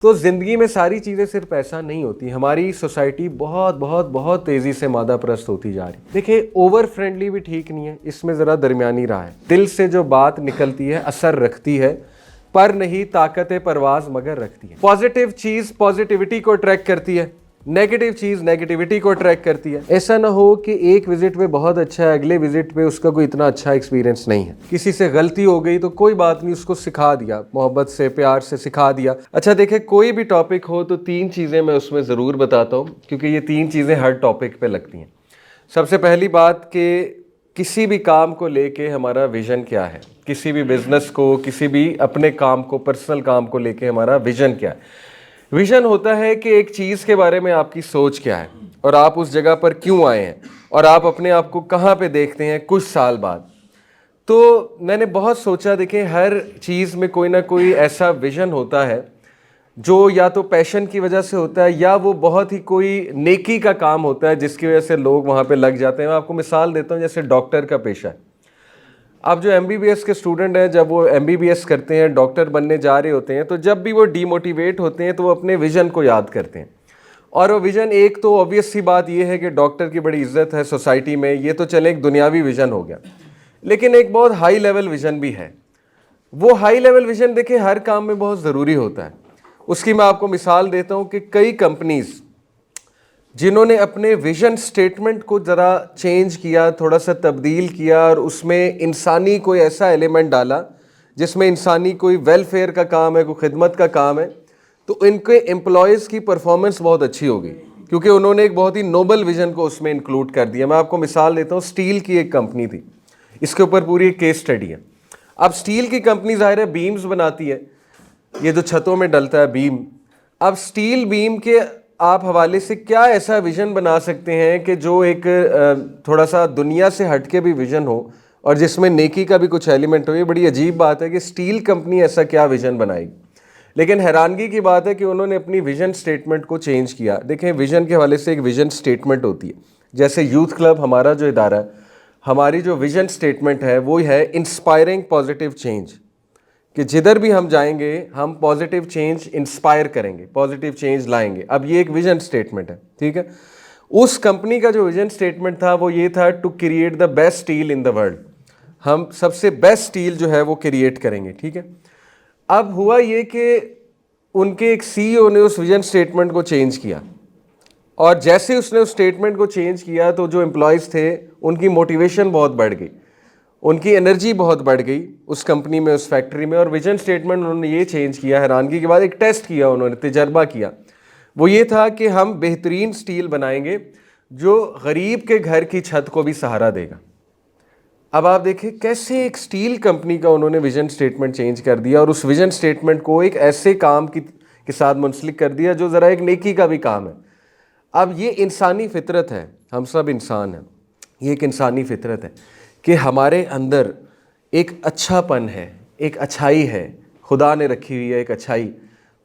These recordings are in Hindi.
तो ज़िंदगी में सारी चीज़ें सिर्फ ऐसा नहीं होती। हमारी सोसाइटी बहुत बहुत बहुत तेज़ी से मादा प्रस्त होती जा रही। देखिए, ओवर फ्रेंडली भी ठीक नहीं है, इसमें ज़रा दरमियानी राह है। दिल से जो बात निकलती है असर रखती है, पर नहीं ताकत परवाज मगर रखती है। पॉजिटिव चीज़ पॉजिटिविटी को अट्रैक्ट करती है, नेगेटिव चीज़ नेगेटिविटी को अट्रैक्ट करती है। ऐसा ना हो कि एक विजिट पे बहुत अच्छा है, अगले विजिट पे उसका कोई इतना अच्छा एक्सपीरियंस नहीं है। किसी से गलती हो गई तो कोई बात नहीं, उसको सिखा दिया, मोहब्बत से प्यार से सिखा दिया। अच्छा देखिए, कोई भी टॉपिक हो तो 3 चीज़ें मैं उसमें ज़रूर बताता हूँ, क्योंकि ये 3 चीज़ें हर टॉपिक पे लगती हैं। सबसे पहली बात कि किसी भी काम को लेके हमारा विज़न क्या है, किसी भी बिज़नेस को, किसी भी अपने काम को, पर्सनल काम को लेके हमारा विज़न क्या है। विजन होता है कि एक चीज़ के बारे में आपकी सोच क्या है और आप उस जगह पर क्यों आए हैं और आप अपने आप को कहाँ पे देखते हैं कुछ साल बाद। तो मैंने बहुत सोचा, देखें हर चीज़ में कोई ना कोई ऐसा विजन होता है जो या तो पैशन की वजह से होता है या वो बहुत ही कोई नेकी का काम होता है जिसकी वजह से लोग वहाँ पे लग जाते हैं। मैं आपको मिसाल देता हूँ, जैसे डॉक्टर का पेशा है। अब जो MBBS के स्टूडेंट हैं, जब वो MBBS करते हैं, डॉक्टर बनने जा रहे होते हैं, तो जब भी वो डीमोटिवेट होते हैं तो वो अपने विज़न को याद करते हैं। और वो विज़न, एक तो ऑब्वियस सी बात ये है कि डॉक्टर की बड़ी इज्जत है सोसाइटी में, ये तो चले एक दुनियावी विज़न हो गया, लेकिन एक बहुत हाई लेवल विज़न भी है। वो हाई लेवल विज़न देखिए हर काम में बहुत ज़रूरी होता है। उसकी मैं आपको मिसाल देता हूँ कि कई कंपनीज़ जिन्होंने अपने विजन स्टेटमेंट को ज़रा चेंज किया, थोड़ा सा तब्दील किया और उसमें इंसानी कोई ऐसा एलिमेंट डाला जिसमें इंसानी कोई वेलफेयर का काम है, कोई खिदमत का काम है, तो इनके एम्प्लॉयज़ की परफॉर्मेंस बहुत अच्छी हो गई, क्योंकि उन्होंने एक बहुत ही नोबल विजन को उसमें इंक्लूड कर दिया। मैं आपको मिसाल देता हूँ, स्टील की एक कंपनी थी, इसके ऊपर पूरी एक केस स्टडी है। अब स्टील की कंपनी ज़ाहिर है बीम्स बनाती है, ये जो छतों में डलता है बीम। अब स्टील बीम के आप हवाले से क्या ऐसा विज़न बना सकते हैं कि जो एक थोड़ा सा दुनिया से हटके भी विज़न हो और जिसमें नेकी का भी कुछ एलिमेंट हो। ये बड़ी अजीब बात है कि स्टील कंपनी ऐसा क्या विज़न बनाएगी। लेकिन हैरानगी की बात है कि उन्होंने अपनी विज़न स्टेटमेंट को चेंज किया। देखें, विज़न के हवाले से एक विज़न स्टेटमेंट होती है। जैसे यूथ क्लब हमारा जो इदारा है, हमारी जो विज़न स्टेटमेंट है वो है इंस्पायरिंग पॉजिटिव चेंज, कि जिधर भी हम जाएंगे हम पॉजिटिव चेंज इंस्पायर करेंगे, पॉजिटिव चेंज लाएंगे। अब ये एक विजन स्टेटमेंट है, ठीक है। उस कंपनी का जो विजन स्टेटमेंट था वो ये था, to create the best steel in the world. हम सबसे बेस्ट स्टील जो है वो क्रिएट करेंगे, ठीक है। अब हुआ ये कि उनके एक CEO ने उस विजन स्टेटमेंट को चेंज किया, और जैसे उसने उस स्टेटमेंट को चेंज किया तो जो एम्प्लॉयज़ थे उनकी मोटिवेशन बहुत बढ़ गई, उनकी एनर्जी बहुत बढ़ गई उस कंपनी में, उस फैक्ट्री में। और विजन स्टेटमेंट उन्होंने ये चेंज किया, हैरानगी के बाद एक टेस्ट किया उन्होंने, तजर्बा किया। वो ये था कि हम बेहतरीन स्टील बनाएंगे जो गरीब के घर की छत को भी सहारा देगा। अब आप देखिए कैसे एक स्टील कंपनी का उन्होंने विजन स्टेटमेंट चेंज कर दिया और उस विजन स्टेटमेंट को एक ऐसे काम के साथ मुंसलिक कर दिया जो ज़रा एक नेकी का भी काम है। अब ये इंसानी फितरत है, हम सब इंसान हैं, ये एक इंसानी फितरत है कि हमारे अंदर एक अच्छापन है, एक अच्छाई है, खुदा ने रखी हुई है एक अच्छाई।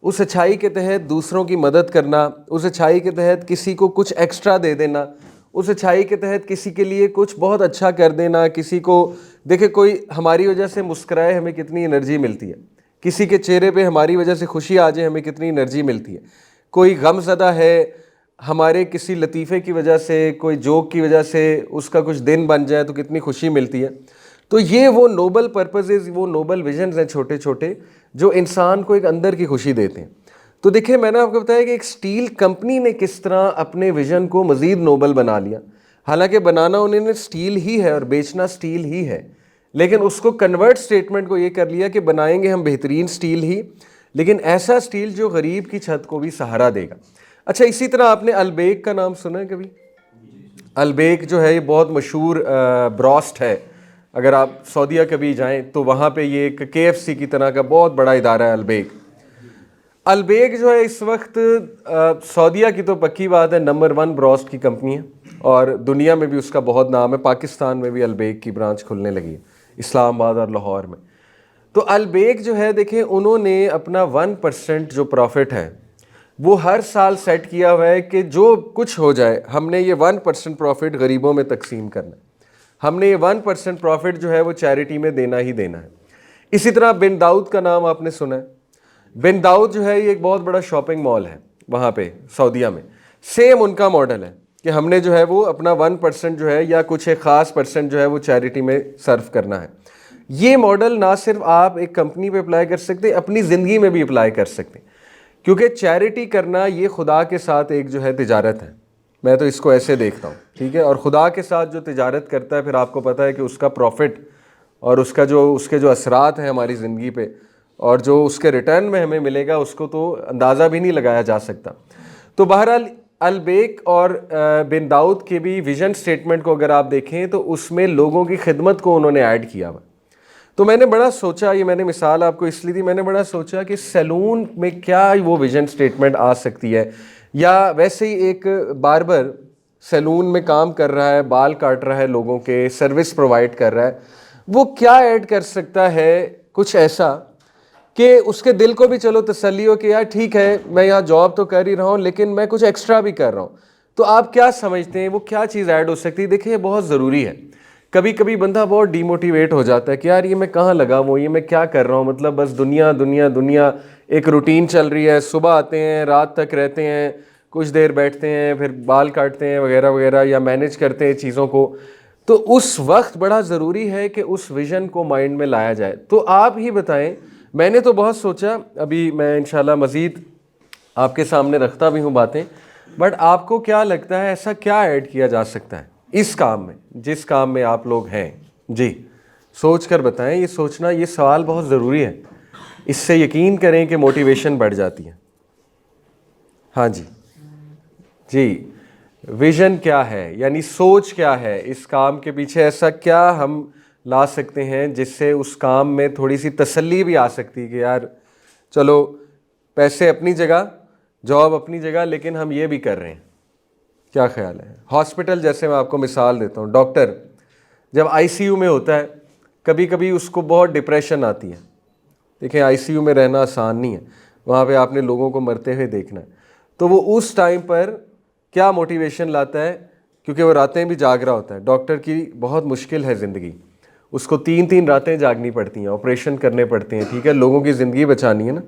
उस अच्छाई के तहत दूसरों की मदद करना, उस अच्छाई के तहत किसी को कुछ एक्स्ट्रा दे देना, उस अच्छाई के तहत किसी के लिए कुछ बहुत अच्छा कर देना। किसी को देखे, कोई हमारी वजह से मुस्कुराए, हमें कितनी एनर्जी मिलती है। किसी के चेहरे पे हमारी वजह से खुशी आ जाए, हमें कितनी एनर्जी मिलती है। कोई गमज़दा है, हमारे किसी लतीफ़े की वजह से, कोई जोक की वजह से उसका कुछ दिन बन जाए तो कितनी खुशी मिलती है। तो ये वो नोबल पर्पसेस, वो नोबल विजन्स हैं छोटे छोटे, जो इंसान को एक अंदर की खुशी देते हैं। तो देखिए, मैंने आपको बताया कि एक स्टील कंपनी ने किस तरह अपने विज़न को मज़ीद नोबल बना लिया। हालांकि बनाना उन्होंने स्टील ही है और बेचना स्टील ही है, लेकिन उसको कन्वर्ट स्टेटमेंट को ये कर लिया कि बनाएंगे हम बेहतरीन स्टील ही, लेकिन ऐसा स्टील जो गरीब की छत को भी सहारा देगा। अच्छा, इसी तरह आपने अलबेक का नाम सुना है कभी? अलबेक जो है ये बहुत मशहूर ब्रोस्ट है। अगर आप सऊदीया कभी जाएं तो वहाँ पे ये एक KFC की तरह का बहुत बड़ा इदारा है अलबेक। अलबेक जो है इस वक्त सऊदीया की तो पक्की बात है नंबर 1 ब्रोस्ट की कंपनी है, और दुनिया में भी उसका बहुत नाम है। पाकिस्तान में भी अलबेक की ब्रांच खुलने लगी है, इस्लामाबाद और लाहौर में। तो अलबेक जो है, देखें उन्होंने अपना 1% जो प्रॉफिट है वो हर साल सेट किया हुआ है कि जो कुछ हो जाए हमने ये 1% प्रॉफिट गरीबों में तकसीम करना है। हमने ये 1% प्रॉफिट जो है वो चैरिटी में देना ही देना है। इसी तरह बिन दाऊद का नाम आपने सुना है। बिन दाऊद जो है ये एक बहुत बड़ा शॉपिंग मॉल है वहाँ पे सऊदीया में। सेम उनका मॉडल है कि हमने जो है वो अपना 1% जो है या कुछ एक ख़ास परसेंट जो है वो चैरिटी में सर्व करना है। ये मॉडल ना सिर्फ आप एक कंपनी पे अप्लाई कर सकते, अपनी ज़िंदगी में भी अप्लाई कर सकते, क्योंकि चैरिटी करना ये खुदा के साथ एक जो है तिजारत है। मैं तो इसको ऐसे देखता हूँ, ठीक है। और खुदा के साथ जो तिजारत करता है फिर आपको पता है कि उसका प्रॉफिट और उसके जो असरात हैं हमारी ज़िंदगी पे और जो उसके रिटर्न में हमें मिलेगा उसको तो अंदाज़ा भी नहीं लगाया जा सकता। तो बहरहाल अलबेक और बिन दाऊद के भी विज़न स्टेटमेंट को अगर आप देखें तो उसमें लोगों की खिदमत को उन्होंने ऐड किया हुआ। तो मैंने बड़ा सोचा, ये मैंने मिसाल आपको इसलिए दी, मैंने बड़ा सोचा कि सैलून में क्या वो विज़न स्टेटमेंट आ सकती है, या वैसे ही एक बार्बर सैलून में काम कर रहा है, बाल काट रहा है, लोगों के सर्विस प्रोवाइड कर रहा है, वो क्या ऐड कर सकता है कुछ ऐसा कि उसके दिल को भी चलो तसल्ली हो कि यार ठीक है मैं यहाँ जॉब तो कर ही रहा हूँ लेकिन मैं कुछ एक्स्ट्रा भी कर रहा हूँ। तो आप क्या समझते हैं वो क्या चीज़ ऐड हो सकती है? देखिए ये बहुत ज़रूरी है। कभी कभी बंदा बहुत डीमोटिवेट हो जाता है कि यार ये मैं कहाँ लगा हूँ, ये मैं क्या कर रहा हूँ, मतलब बस दुनिया दुनिया दुनिया, एक रूटीन चल रही है, सुबह आते हैं रात तक रहते हैं, कुछ देर बैठते हैं फिर बाल काटते हैं वगैरह वगैरह या मैनेज करते हैं चीज़ों को। तो उस वक्त बड़ा ज़रूरी है कि उस विज़न को माइंड में लाया जाए। तो आप ही बताएं, मैंने तो बहुत सोचा, अभी मैं इंशाल्लाह मज़ीद आपके सामने रखता भी हूँ बातें, बट आपको क्या लगता है ऐसा क्या ऐड किया जा सकता है इस काम में, जिस काम में आप लोग हैं? जी सोच कर बताएं। ये सोचना, ये सवाल बहुत ज़रूरी है, इससे यकीन करें कि मोटिवेशन बढ़ जाती है। हाँ जी जी, विज़न क्या है, यानी सोच क्या है इस काम के पीछे, ऐसा क्या हम ला सकते हैं जिससे उस काम में थोड़ी सी तसल्ली भी आ सकती है कि यार चलो पैसे अपनी जगह, जॉब अपनी जगह, लेकिन हम ये भी कर रहे हैं। क्या ख्याल है? हॉस्पिटल जैसे मैं आपको मिसाल देता हूँ, डॉक्टर जब आईसीयू में होता है कभी कभी उसको बहुत डिप्रेशन आती है। देखिए आईसीयू में रहना आसान नहीं है, वहाँ पे आपने लोगों को मरते हुए देखना है। तो वो उस टाइम पर क्या मोटिवेशन लाता है, क्योंकि वो रातें भी जाग रहा होता है। डॉक्टर की बहुत मुश्किल है ज़िंदगी, उसको 3-3 रातें जागनी पड़ती हैं, ऑपरेशन करने पड़ते हैं, ठीक है, लोगों की ज़िंदगी बचानी है ना।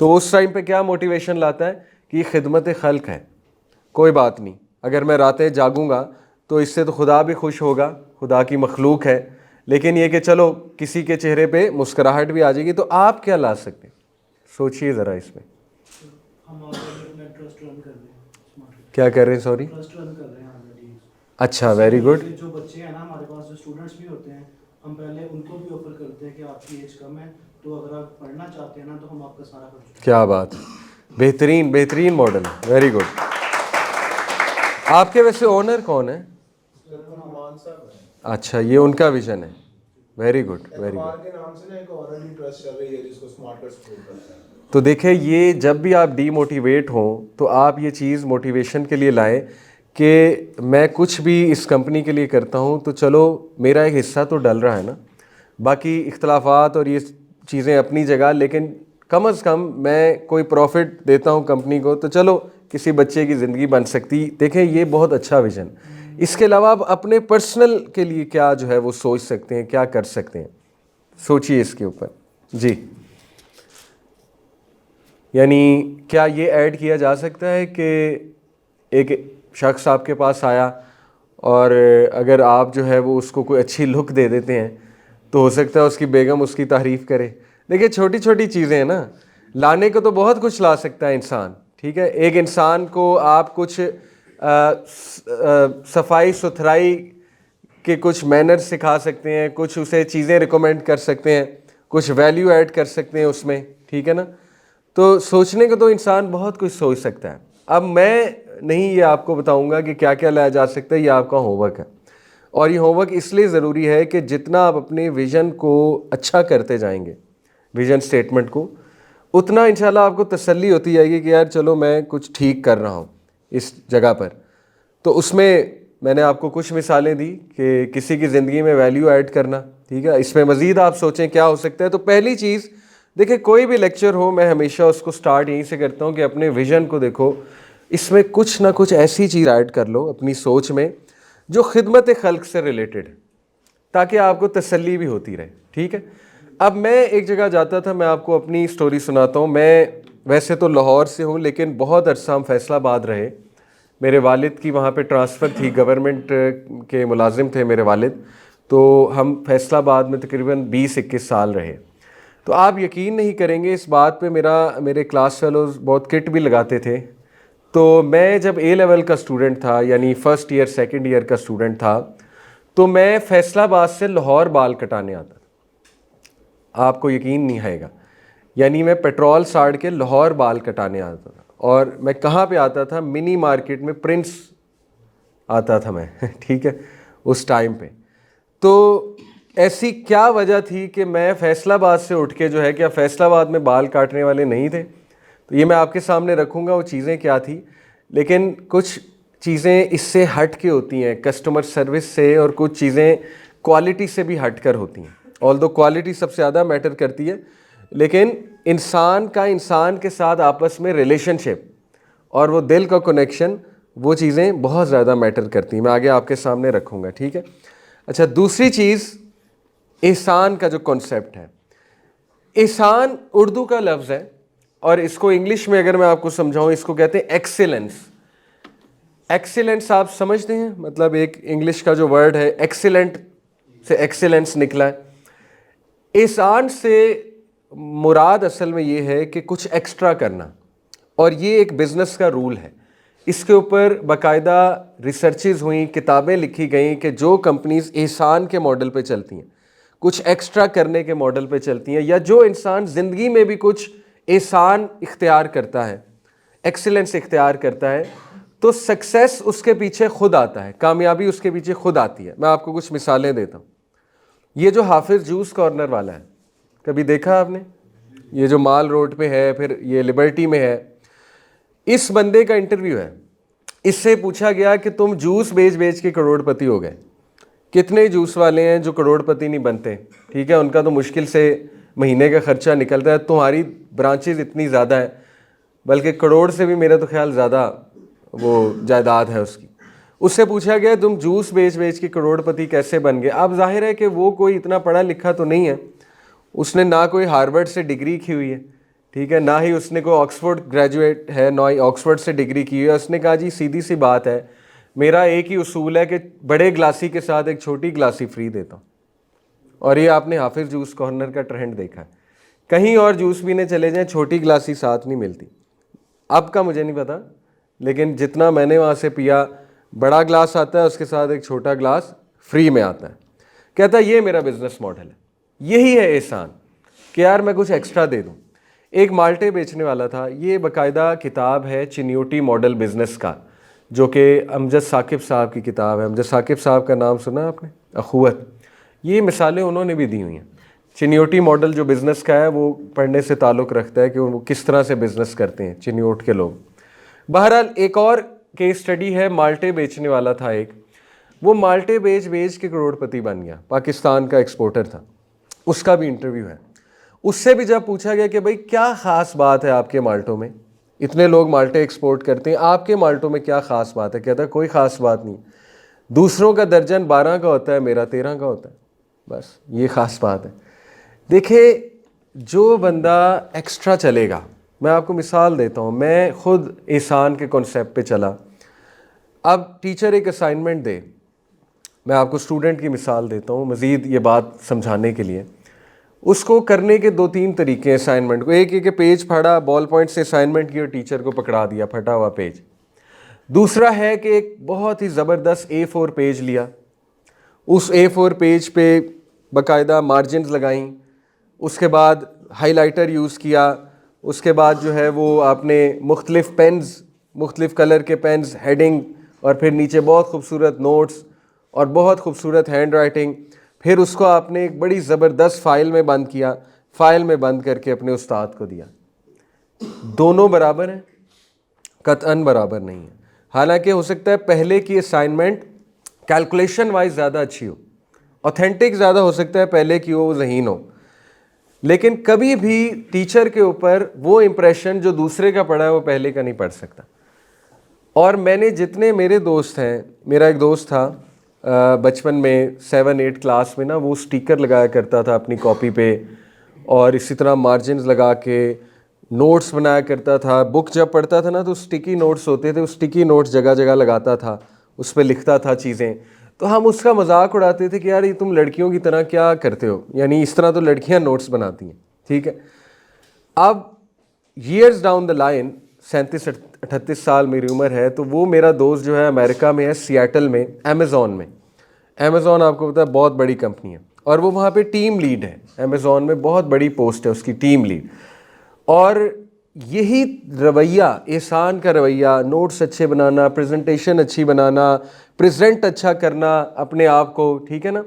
तो उस टाइम पे क्या मोटिवेशन लाता है कि खिदमत खल्क है, कोई बात नहीं, अगर मैं रातें जागूंगा तो इससे तो खुदा भी खुश होगा, खुदा की मखलूक है, लेकिन ये कि चलो किसी के चेहरे पे मुस्कुराहट भी आ जाएगी। तो आप क्या ला सकते हैं? सोचिए ज़रा इसमें। क्या कर रहे हैं? सॉरी, अच्छा, वेरी गुड। जो बच्चे हैं ना हमारे पास, जो स्टूडेंट्स भी होते हैं, हम पहले उनको भी ऑफर करते हैं कि आपकी एज कम है तो अगर आप पढ़ना चाहते हैं ना तो हम आपका सारा खर्च। क्या बात, बेहतरीन बेहतरीन मॉडल, वेरी गुड। आपके वैसे ओनर कौन है? अच्छा, ये उनका विजन है, वेरी गुड वेरी गुड। तो देखिए ये जब भी आप डीमोटिवेट हों तो आप ये चीज़ मोटिवेशन के लिए लाएं कि मैं कुछ भी इस कंपनी के लिए करता हूं तो चलो मेरा एक हिस्सा तो डल रहा है ना, बाकी इख्तलाफात और ये चीज़ें अपनी जगह, लेकिन कम अज़ कम मैं कोई प्रॉफिट देता हूं कंपनी को तो चलो किसी बच्चे की ज़िंदगी बन सकती। देखें ये बहुत अच्छा विज़न। इसके अलावा आप अपने पर्सनल के लिए क्या जो है वो सोच सकते हैं, क्या कर सकते हैं, सोचिए इसके ऊपर। जी, यानी क्या ये ऐड किया जा सकता है कि एक शख्स आपके पास आया और अगर आप जो है वो उसको कोई अच्छी लुक दे देते हैं तो हो सकता है उसकी बेगम उसकी तारीफ़ करे। देखिए छोटी छोटी चीज़ें हैं ना, लाने को तो बहुत कुछ ला सकता है इंसान, ठीक है। एक इंसान को आप कुछ सफाई सुथराई के कुछ मैनर्स सिखा सकते हैं, कुछ उसे चीज़ें रिकमेंड कर सकते हैं, कुछ वैल्यू ऐड कर सकते हैं उसमें, ठीक है ना। तो सोचने को तो इंसान बहुत कुछ सोच सकता है। अब मैं नहीं ये आपको बताऊंगा कि क्या क्या लाया जा सकता है, ये आपका होमवर्क है। और ये होमवर्क इसलिए ज़रूरी है कि जितना आप अपने विज़न को अच्छा करते जाएंगे, विज़न स्टेटमेंट को, उतना इंशाल्लाह आपको तसल्ली होती जाएगी कि यार चलो मैं कुछ ठीक कर रहा हूँ इस जगह पर। तो उसमें मैंने आपको कुछ मिसालें दी कि किसी की ज़िंदगी में वैल्यू ऐड करना, ठीक है। इसमें मज़ीद आप सोचें क्या हो सकता है। तो पहली चीज़, देखिए कोई भी लेक्चर हो मैं हमेशा उसको स्टार्ट यहीं से करता हूँ कि अपने विज़न को देखो, इसमें कुछ ना कुछ ऐसी चीज़ ऐड कर लो अपनी सोच में जो खिदमत खल्क से रिलेटेड है, ताकि आपको तसल्ली भी होती रहे, ठीक है। अब मैं एक जगह जाता था, मैं आपको अपनी स्टोरी सुनाता हूँ। मैं वैसे तो लाहौर से हूँ, लेकिन बहुत अरसा हम फैसलाबाद रहे। मेरे वालिद की वहाँ पे ट्रांसफ़र थी, गवर्नमेंट के मुलाजिम थे मेरे वालिद, तो हम फैसलाबाद में तकरीबन 20-21 साल रहे। तो आप यकीन नहीं करेंगे इस बात पे, मेरे क्लास फेलोज़ बहुत किट भी लगाते थे। तो मैं जब ए लेवल का स्टूडेंट था, यानी फ़र्स्ट ईयर सेकंड ईयर का स्टूडेंट था, तो मैं फैसलाबाद से लाहौर बाल कटाने आता था। आपको यकीन नहीं आएगा, यानी मैं पेट्रोल साड़ के लाहौर बाल कटाने आता था। और मैं कहाँ पे आता था? मिनी मार्केट में प्रिंस आता था मैं ठीक है, उस टाइम पे। तो ऐसी क्या वजह थी कि मैं फैसलाबाद से उठ के जो है, क्या फैसलाबाद में बाल काटने वाले नहीं थे? तो ये मैं आपके सामने रखूँगा वो चीज़ें क्या थी। लेकिन कुछ चीज़ें इससे हट के होती हैं, कस्टमर सर्विस से, और कुछ चीज़ें क्वालिटी से भी हट कर होती हैं। ऑल्दो क्वालिटी सबसे ज़्यादा मैटर करती है, लेकिन इंसान के साथ आपस में रिलेशनशिप और वो दिल का कनेक्शन, वो चीज़ें बहुत ज़्यादा मैटर करती हैं। मैं आगे आपके सामने रखूँगा, ठीक है। अच्छा, दूसरी चीज़, एहसान का जो कॉन्सेप्ट है। एहसान उर्दू का लफ्ज़ है, और इसको इंग्लिश में अगर मैं आपको समझाऊँ, इसको कहते हैं एक्सीलेंस। एक्सीलेंस आप समझते हैं, मतलब एक इंग्लिश का जो वर्ड है एक्सीलेंट से एक्सीलेंस निकला है। एहसान से मुराद असल में ये है कि कुछ एक्स्ट्रा करना, और ये एक बिज़नेस का रूल है। इसके ऊपर बाकायदा रिसर्चेज हुई, किताबें लिखी गई कि जो कंपनीज एहसान के मॉडल पे चलती हैं, कुछ एक्स्ट्रा करने के मॉडल पे चलती हैं, या जो इंसान ज़िंदगी में भी कुछ एहसान इख्तियार करता है, एक्सीलेंस इख्तियार करता है, तो सक्सेस उसके पीछे खुद आता है, कामयाबी उसके पीछे खुद आती है। मैं आपको कुछ मिसालें देता हूँ। ये जो हाफिज़ जूस कॉर्नर वाला है, कभी देखा आपने? ये जो माल रोड पे है, फिर ये लिबर्टी में है। इस बंदे का इंटरव्यू है, इससे पूछा गया कि तुम जूस बेच बेच के करोड़पति हो गए। कितने जूस वाले हैं जो करोड़पति नहीं बनते? ठीक है, उनका तो मुश्किल से महीने का खर्चा निकलता है। तुम्हारी ब्रांचेज इतनी ज़्यादा है, बल्कि करोड़ से भी मेरा तो ख्याल ज़्यादा वो जायदाद है उसकी। उससे पूछा गया तुम जूस बेच बेच के करोड़पति कैसे बन गए? अब जाहिर है कि वो कोई इतना पढ़ा लिखा तो नहीं है, उसने ना कोई हार्वर्ड से डिग्री की हुई है, ठीक है, ना ही उसने कोई ऑक्सफोर्ड ग्रेजुएट है, ना ही ऑक्सफोर्ड से डिग्री की हुई है। उसने कहा जी सीधी सी बात है, मेरा एक ही उसूल है कि बड़े गिलासी के साथ एक छोटी गिलासी फ्री देता हूँ। और ये आपने हाफिज़ जूस कॉर्नर का ट्रेंड देखा है। कहीं और जूस पीने चले जाएं, छोटी गिलासी साथ नहीं मिलती। अब का मुझे नहीं पता, लेकिन जितना मैंने वहाँ से पिया, बड़ा ग्लास आता है, उसके साथ एक छोटा ग्लास फ्री में आता है। कहता है ये मेरा बिजनेस मॉडल है। यही है एहसान कि यार मैं कुछ एक्स्ट्रा दे दूँ। एक माल्टे बेचने वाला था, ये बाकायदा किताब है चिन्योटी मॉडल बिज़नेस का, जो कि अमजद साकिब साहब की किताब है। अमजद साकिब साहब का नाम सुना आपने? अखुवत, ये मिसालें उन्होंने भी दी हुई हैं। चिन्योटी मॉडल जो बिज़नेस का है, वो पढ़ने से ताल्लुक़ रखता है कि वो किस तरह से बिज़नेस करते हैं चिन्योट के लोग। बहरहाल एक और केस स्टडी है, माल्टे बेचने वाला था एक, वो माल्टे बेच बेच के करोड़पति बन गया, पाकिस्तान का एक्सपोर्टर था। उसका भी इंटरव्यू है। उससे भी जब पूछा गया कि भाई क्या ख़ास बात है आपके माल्टों में, इतने लोग माल्टे एक्सपोर्ट करते हैं, आपके माल्टों में क्या ख़ास बात है? कहता है कोई ख़ास बात नहीं, दूसरों का दर्जन 12 का होता है, मेरा 13 का होता है, बस ये ख़ास बात है। देखिए, जो बंदा एक्स्ट्रा चलेगा, मैं आपको मिसाल देता हूँ, मैं ख़ुद एहसान के कॉन्सेप्ट पे चला। अब टीचर एक असाइनमेंट दे, मैं आपको स्टूडेंट की मिसाल देता हूँ मज़ीद ये बात समझाने के लिए। उसको करने के 2-3 तरीके हैं असाइनमेंट को। एक पेज फाड़ा, बॉल पॉइंट से असाइनमेंट की और टीचर को पकड़ा दिया फटा हुआ पेज। दूसरा है कि एक बहुत ही ज़बरदस्त A4 पेज लिया, उस A4 पेज पे बाकायदा मार्जिन्स लगाई, उसके बाद हाइलाइटर यूज़ किया, उसके बाद जो है वो आपने मुख्तलिफ़ पेन्स, मुख्तलिफ़ कलर के पेन्स, हेडिंग, और फिर नीचे बहुत खूबसूरत नोट्स और बहुत खूबसूरत हैंड राइटिंग। फिर उसको आपने एक बड़ी ज़बरदस्त फ़ाइल में बंद किया, फ़ाइल में बंद करके अपने उस्ताद को दिया। दोनों बराबर हैं? कतअन बराबर नहीं है। हालांकि हो सकता है पहले की असाइनमेंट कैलकुलेशन वाइज ज़्यादा अच्छी हो, ऑथेंटिक ज़्यादा हो सकता है पहले की हो, ज़हीन हो, लेकिन कभी भी टीचर के ऊपर वो इम्प्रेशन जो दूसरे का पड़ा है वो पहले का नहीं पड़ सकता। और मैंने जितने मेरे दोस्त हैं, मेरा एक दोस्त था बचपन में 7-8 क्लास में ना, वो स्टिकर लगाया करता था अपनी कॉपी पे, और इसी तरह मार्जिन्स लगा के नोट्स बनाया करता था। बुक जब पढ़ता था ना तो स्टिकी नोट्स होते थे, उस स्टिकी नोट्स जगह जगह लगाता था, उस पर लिखता था चीज़ें। तो हम उसका मजाक उड़ाते थे कि यार ये तुम लड़कियों की तरह क्या करते हो, यानी इस तरह तो लड़कियां नोट्स बनाती हैं, ठीक है। अब ईयर्स डाउन द लाइन, 37-38 साल मेरी उम्र है, तो वो मेरा दोस्त जो है अमेरिका में है, सियाटल में, अमेज़ॉन में। अमेज़ॉन आपको पता है बहुत बड़ी कंपनी है, और वो वहाँ पे टीम लीड है। अमेज़ॉन में बहुत बड़ी पोस्ट है उसकी, टीम लीड। और यही रवैया, एहसान का रवैया, नोट्स अच्छे बनाना, प्रेजेंटेशन अच्छी बनाना, प्रेजेंट अच्छा करना अपने आप को, ठीक है ना,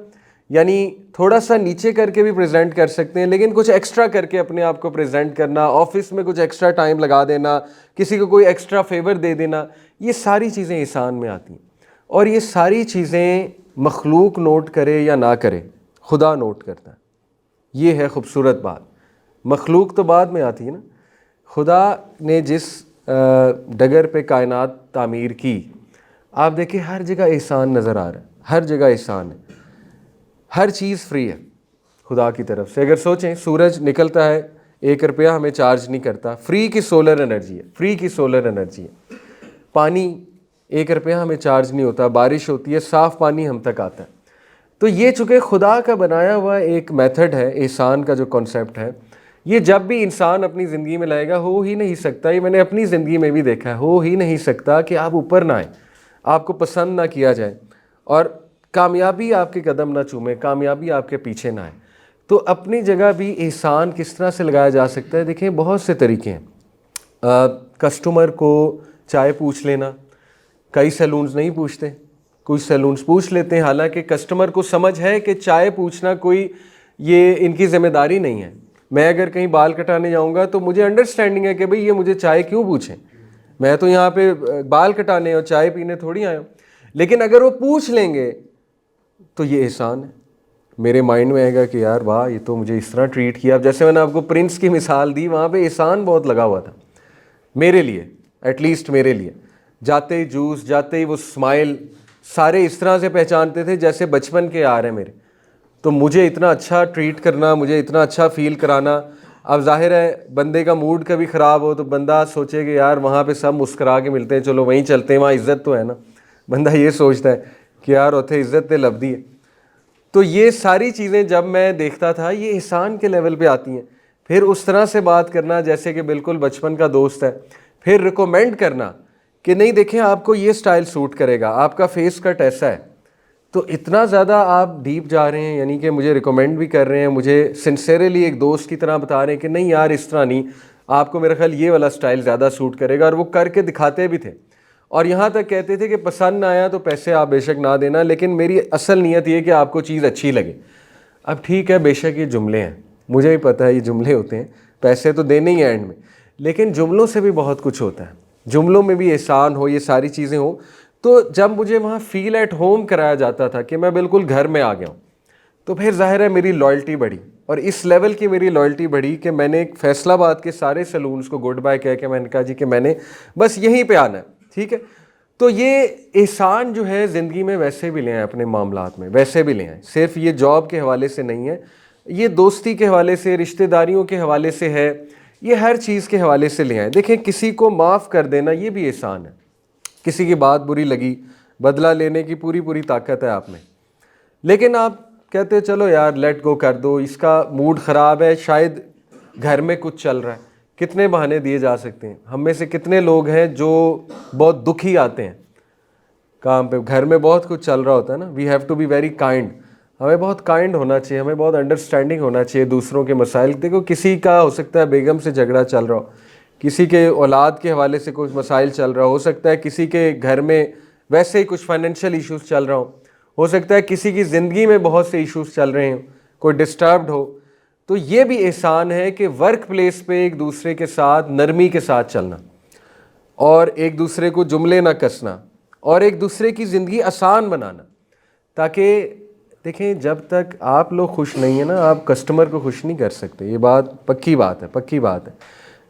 यानी थोड़ा सा नीचे करके भी प्रेजेंट कर सकते हैं, लेकिन कुछ एक्स्ट्रा करके अपने आप को प्रेजेंट करना, ऑफिस में कुछ एक्स्ट्रा टाइम लगा देना, किसी को कोई एक्स्ट्रा फेवर दे देना, ये सारी चीज़ें एहसान में आती हैं। और ये सारी चीज़ें मखलूक नोट करे या ना करे, खुदा नोट करता है। ये है खूबसूरत बात। मखलूक तो बाद में आती है ना। खुदा ने जिस डगर पे कायनात तामीर की, आप देखिए हर जगह एहसान नज़र आ रहा है, हर जगह एहसान है, हर चीज़ फ्री है खुदा की तरफ से। अगर सोचें, सूरज निकलता है, 1 रुपया हमें चार्ज नहीं करता, फ्री की सोलर एनर्जी है, फ्री की सोलर एनर्जी है। पानी 1 रुपया हमें चार्ज नहीं होता, बारिश होती है, साफ़ पानी हम तक आता है। तो ये चूँकि खुदा का बनाया हुआ एक मेथड है, एहसान का जो कॉन्सेप्ट है, ये जब भी इंसान अपनी ज़िंदगी में लाएगा, हो ही नहीं सकता, ये मैंने अपनी ज़िंदगी में भी देखा है, हो ही नहीं सकता कि आप ऊपर ना आए, आपको पसंद ना किया जाए, और कामयाबी आपके कदम ना चूमे, कामयाबी आपके पीछे ना आए। तो अपनी जगह भी एहसान किस तरह से लगाया जा सकता है, देखिए बहुत से तरीके हैं। कस्टमर को चाय पूछ लेना, कई सैलून्स नहीं पूछते, कुछ सैलून्स पूछ लेते हैं, हालांकि कस्टमर को समझ है कि चाय पूछना कोई ये इनकी ज़िम्मेदारी नहीं है। मैं अगर कहीं बाल कटाने जाऊंगा तो मुझे अंडरस्टैंडिंग है कि भाई ये मुझे चाय क्यों पूछें, मैं तो यहाँ पे बाल कटाने और चाय पीने थोड़ी आया हूँ। लेकिन अगर वो पूछ लेंगे तो ये एहसान है। मेरे माइंड में आएगा कि यार वाह, ये तो मुझे इस तरह ट्रीट किया। अब जैसे मैंने आपको प्रिंस की मिसाल दी, वहाँ पे एहसान बहुत लगा हुआ था मेरे लिए, एटलीस्ट मेरे लिए। जाते ही जूस, जाते ही वो स्माइल, सारे इस तरह से पहचानते थे जैसे बचपन के यार हैं मेरे। तो मुझे इतना अच्छा ट्रीट करना, मुझे इतना अच्छा फील कराना। अब जाहिर है बंदे का मूड कभी ख़राब हो तो बंदा सोचे कि यार वहाँ पे सब मुस्करा के मिलते हैं, चलो वहीं चलते हैं, वहाँ इज़्ज़त तो है ना। बंदा ये सोचता है कि यार उथे इज़्ज़त ते लभदी है। तो ये सारी चीज़ें जब मैं देखता था, ये एहसान के लेवल पे आती हैं। फिर उस तरह से बात करना जैसे कि बिल्कुल बचपन का दोस्त है। फिर रिकमेंड करना कि नहीं देखें आपको ये स्टाइल सूट करेगा, आपका फेस कट ऐसा है। तो इतना ज़्यादा आप डीप जा रहे हैं, यानी कि मुझे रिकमेंड भी कर रहे हैं, मुझे सिंसेरली एक दोस्त की तरह बता रहे हैं कि नहीं यार इस तरह नहीं, आपको मेरा ख्याल ये वाला स्टाइल ज़्यादा सूट करेगा। और वो करके दिखाते भी थे, और यहाँ तक कहते थे कि पसंद ना आया तो पैसे आप बेशक ना देना, लेकिन मेरी असल नीयत ये कि आपको चीज़ अच्छी लगे। अब ठीक है, बेशक ये जुमले हैं, मुझे भी पता है ये जुमले होते हैं, पैसे तो देने ही हैं एंड में, लेकिन जुमलों से भी बहुत कुछ होता है। जुमलों में भी एहसान हो, ये सारी चीज़ें हो। तो जब मुझे वहाँ फ़ील एट होम कराया जाता था कि मैं बिल्कुल घर में आ गया हूँ, तो फिर ज़ाहिर है मेरी लॉयल्टी बढ़ी। और इस लेवल की मेरी लॉयल्टी बढ़ी कि मैंने फैसलाबाद के सारे सैलून्स को गुड बाय कह के मैंने कहा जी कि मैंने बस यहीं पे आना है, ठीक है। तो ये एहसान जो है ज़िंदगी में वैसे भी ले आए, अपने मामलात में वैसे भी ले आए, सिर्फ ये जॉब के हवाले से नहीं है, ये दोस्ती के हवाले से, रिश्तेदारियों के हवाले से है, ये हर चीज़ के हवाले से ले आए। देखें, किसी को माफ़ कर देना ये भी एहसान है। किसी की बात बुरी लगी, बदला लेने की पूरी पूरी ताकत है आप में, लेकिन आप कहते चलो यार लेट गो कर दो, इसका मूड ख़राब है, शायद घर में कुछ चल रहा है। कितने बहाने दिए जा सकते हैं। हम में से कितने लोग हैं जो बहुत दुखी आते हैं काम पे, घर में बहुत कुछ चल रहा होता है ना। We have to be very kind, हमें बहुत काइंड होना चाहिए, हमें बहुत अंडरस्टैंडिंग होना चाहिए दूसरों के मसाइल। देखो, किसी का हो सकता है बेगम से झगड़ा चल रहा हो, किसी के औलाद के हवाले से कुछ मसाइल चल रहा हो सकता है किसी के घर में वैसे ही कुछ फाइनेंशियल इश्यूज़ चल रहा हो सकता है किसी की ज़िंदगी में बहुत से इश्यूज़ चल रहे हैं, कोई डिस्टर्ब्ड हो। तो ये भी एहसान है कि वर्क प्लेस पे एक दूसरे के साथ नरमी के साथ चलना, और एक दूसरे को जुमले ना कसना, और एक दूसरे की ज़िंदगी आसान बनाना। ताकि देखें, जब तक आप लोग खुश नहीं है ना, आप कस्टमर को खुश नहीं कर सकते। ये बात पक्की बात है, पक्की बात है।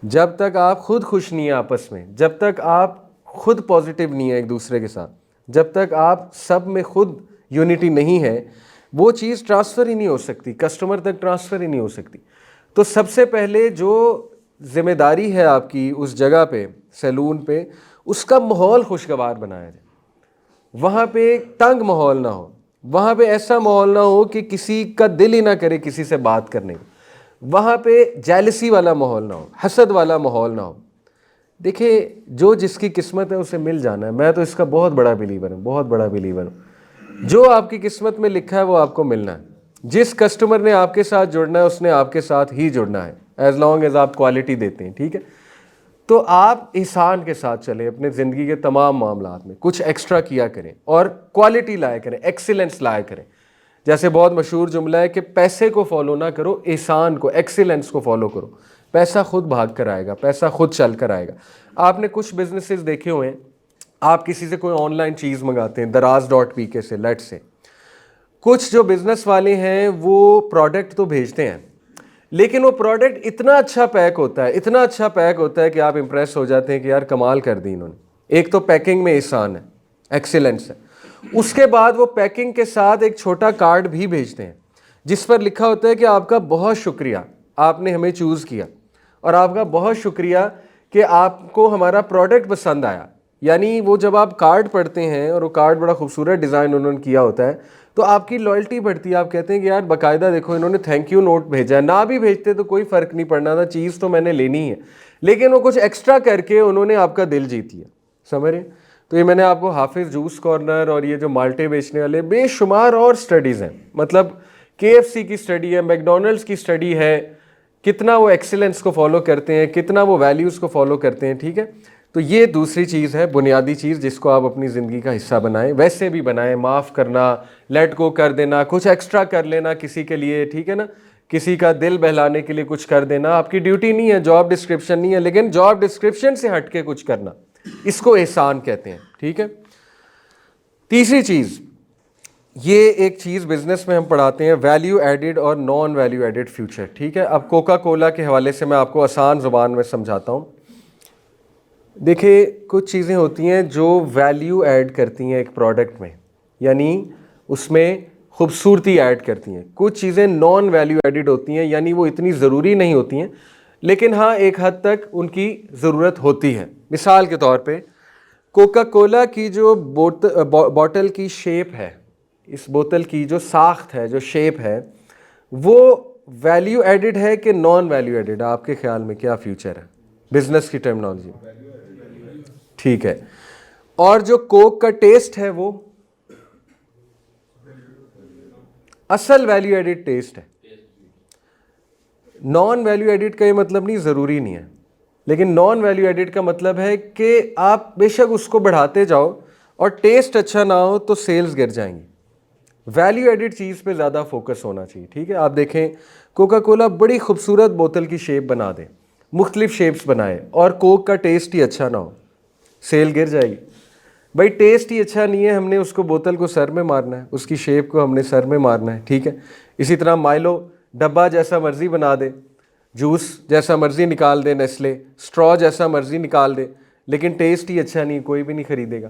जब तक आप खुद खुश नहीं है आपस में, जब तक आप खुद पॉजिटिव नहीं है एक दूसरे के साथ, जब तक आप सब में खुद यूनिटी नहीं है, वो चीज़ ट्रांसफ़र ही नहीं हो सकती, कस्टमर तक ट्रांसफ़र ही नहीं हो सकती। तो सबसे पहले जो जिम्मेदारी है आपकी उस जगह पे, सैलून पे, उसका माहौल खुशगवार बनाया जाए। वहाँ पे तंग माहौल ना हो, वहाँ पे ऐसा माहौल ना हो कि किसी का दिल ही ना करे किसी से बात करने का, वहाँ पे जेलसी वाला माहौल ना हो, हसद वाला माहौल ना हो। देखिए, जो जिसकी किस्मत है उसे मिल जाना है। मैं तो इसका बहुत बड़ा बिलीवर हूँ, बहुत बड़ा बिलीवर हूँ। जो आपकी किस्मत में लिखा है वो आपको मिलना है। जिस कस्टमर ने आपके साथ जुड़ना है उसने आपके साथ ही जुड़ना है, एज लॉन्ग एज आप क्वालिटी देते हैं, ठीक है। तो आप एहसान के साथ चलें अपने ज़िंदगी के तमाम मामलात में, कुछ एक्स्ट्रा किया करें और क्वालिटी लाया करें, एक्सीलेंस लाया करें। जैसे बहुत मशहूर जुमला है कि पैसे को फॉलो ना करो, एहसान को, एक्सीलेंस को फॉलो करो। पैसा खुद भाग कर आएगा, पैसा खुद चल कर आएगा। आपने कुछ बिजनेसेस देखे हुए हैं, आप किसी से कोई ऑनलाइन चीज़ मंगाते हैं, Daraz.pk से, लेट से, कुछ जो बिज़नेस वाले हैं वो प्रोडक्ट तो भेजते हैं, लेकिन वो प्रोडक्ट इतना अच्छा पैक होता है, इतना अच्छा पैक होता है कि आप इंप्रेस हो जाते हैं कि यार कमाल कर दी इन्होंने। एक तो पैकिंग में एहसान है, एक्सीलेंस है। उसके बाद वो पैकिंग के साथ एक छोटा कार्ड भी भेजते हैं जिस पर लिखा होता है कि आपका बहुत शुक्रिया, आपने हमें चूज़ किया, और आपका बहुत शुक्रिया कि आपको हमारा प्रोडक्ट पसंद आया। यानी वो जब आप कार्ड पढ़ते हैं और वो कार्ड बड़ा खूबसूरत डिज़ाइन उन्होंने किया होता है, तो आपकी लॉयल्टी बढ़ती है। आप कहते हैं कि यार बाकायदा देखो इन्होंने थैंक यू नोट भेजा है, ना भी भेजते तो कोई फ़र्क नहीं पड़ना था, चीज़ तो मैंने लेनी है, लेकिन वो कुछ एक्स्ट्रा करके उन्होंने आपका दिल जीत लिया। समझ रहे? तो ये मैंने आपको हाफिज़ जूस कॉर्नर और ये जो माल्टे बेचने वाले बेशुमार और स्टडीज़ हैं, मतलब KFC की स्टडी है, मैकडोनल्ड्स की स्टडी है, कितना वो एक्सीलेंस को फॉलो करते हैं, कितना वो वैल्यूज़ को फॉलो करते हैं, ठीक है। तो ये दूसरी चीज़ है, बुनियादी चीज़, जिसको आप अपनी ज़िंदगी का हिस्सा बनाएं। वैसे भी बनाएं, माफ़ करना, लेट गो कर देना, कुछ एक्स्ट्रा कर लेना किसी के लिए, ठीक है ना, किसी का दिल बहलाने के लिए कुछ कर देना आपकी ड्यूटी नहीं है, जॉब डिस्क्रिप्शन नहीं है, लेकिन जॉब डिस्क्रिप्शन से हट के कुछ करना, इसको एहसान कहते हैं, ठीक है। तीसरी चीज़, ये एक चीज़ बिजनेस में हम पढ़ाते हैं, वैल्यू एडिड और नॉन वैल्यू एडिड फ्यूचर, ठीक है। अब कोका कोला के हवाले से मैं आपको आसान ज़ुबान में समझाता हूँ। देखिए, कुछ चीज़ें होती हैं जो वैल्यू ऐड करती हैं एक प्रोडक्ट में, यानी उसमें खूबसूरती ऐड करती हैं। कुछ चीज़ें नॉन वैल्यू एडिड होती हैं, यानी वो इतनी ज़रूरी नहीं होती हैं, लेकिन हाँ एक हद तक उनकी ज़रूरत होती है। मिसाल के तौर पे कोका कोला की जो बॉटल की शेप है, इस बोतल की जो साख्त है, जो शेप है, वो वैल्यू एडिड है कि नॉन वैल्यू एडिड? आपके ख्याल में क्या फ्यूचर है बिजनेस की टर्मिनोलॉजी में? ठीक है। और जो कोक का टेस्ट है वो असल वैल्यू एडिड टेस्ट है। नॉन वैल्यू एडिड का ये मतलब नहीं, ज़रूरी नहीं है, लेकिन नॉन वैल्यू एडिड का मतलब है कि आप बेशक उसको बढ़ाते जाओ और टेस्ट अच्छा ना हो तो सेल्स गिर जाएंगी। वैल्यू एडिड चीज़ पे ज़्यादा फोकस होना चाहिए, ठीक है। आप देखें, कोका कोला बड़ी खूबसूरत बोतल की शेप बना दे, मुख्तलिफ शेप्स बनाए, और कोक का टेस्ट ही अच्छा ना हो, सेल गिर जाएगी। भाई टेस्ट ही अच्छा नहीं है, हमने उसको बोतल को सर में मारना है, उसकी शेप को हमने सर में मारना है, ठीक है। इसी तरह माइलो डब्बा जैसा मर्जी बना दे, जूस जैसा मर्जी निकाल दे, नेस्ले स्ट्रॉ जैसा मर्जी निकाल दे, लेकिन टेस्ट ही अच्छा नहीं, कोई भी नहीं ख़रीदेगा।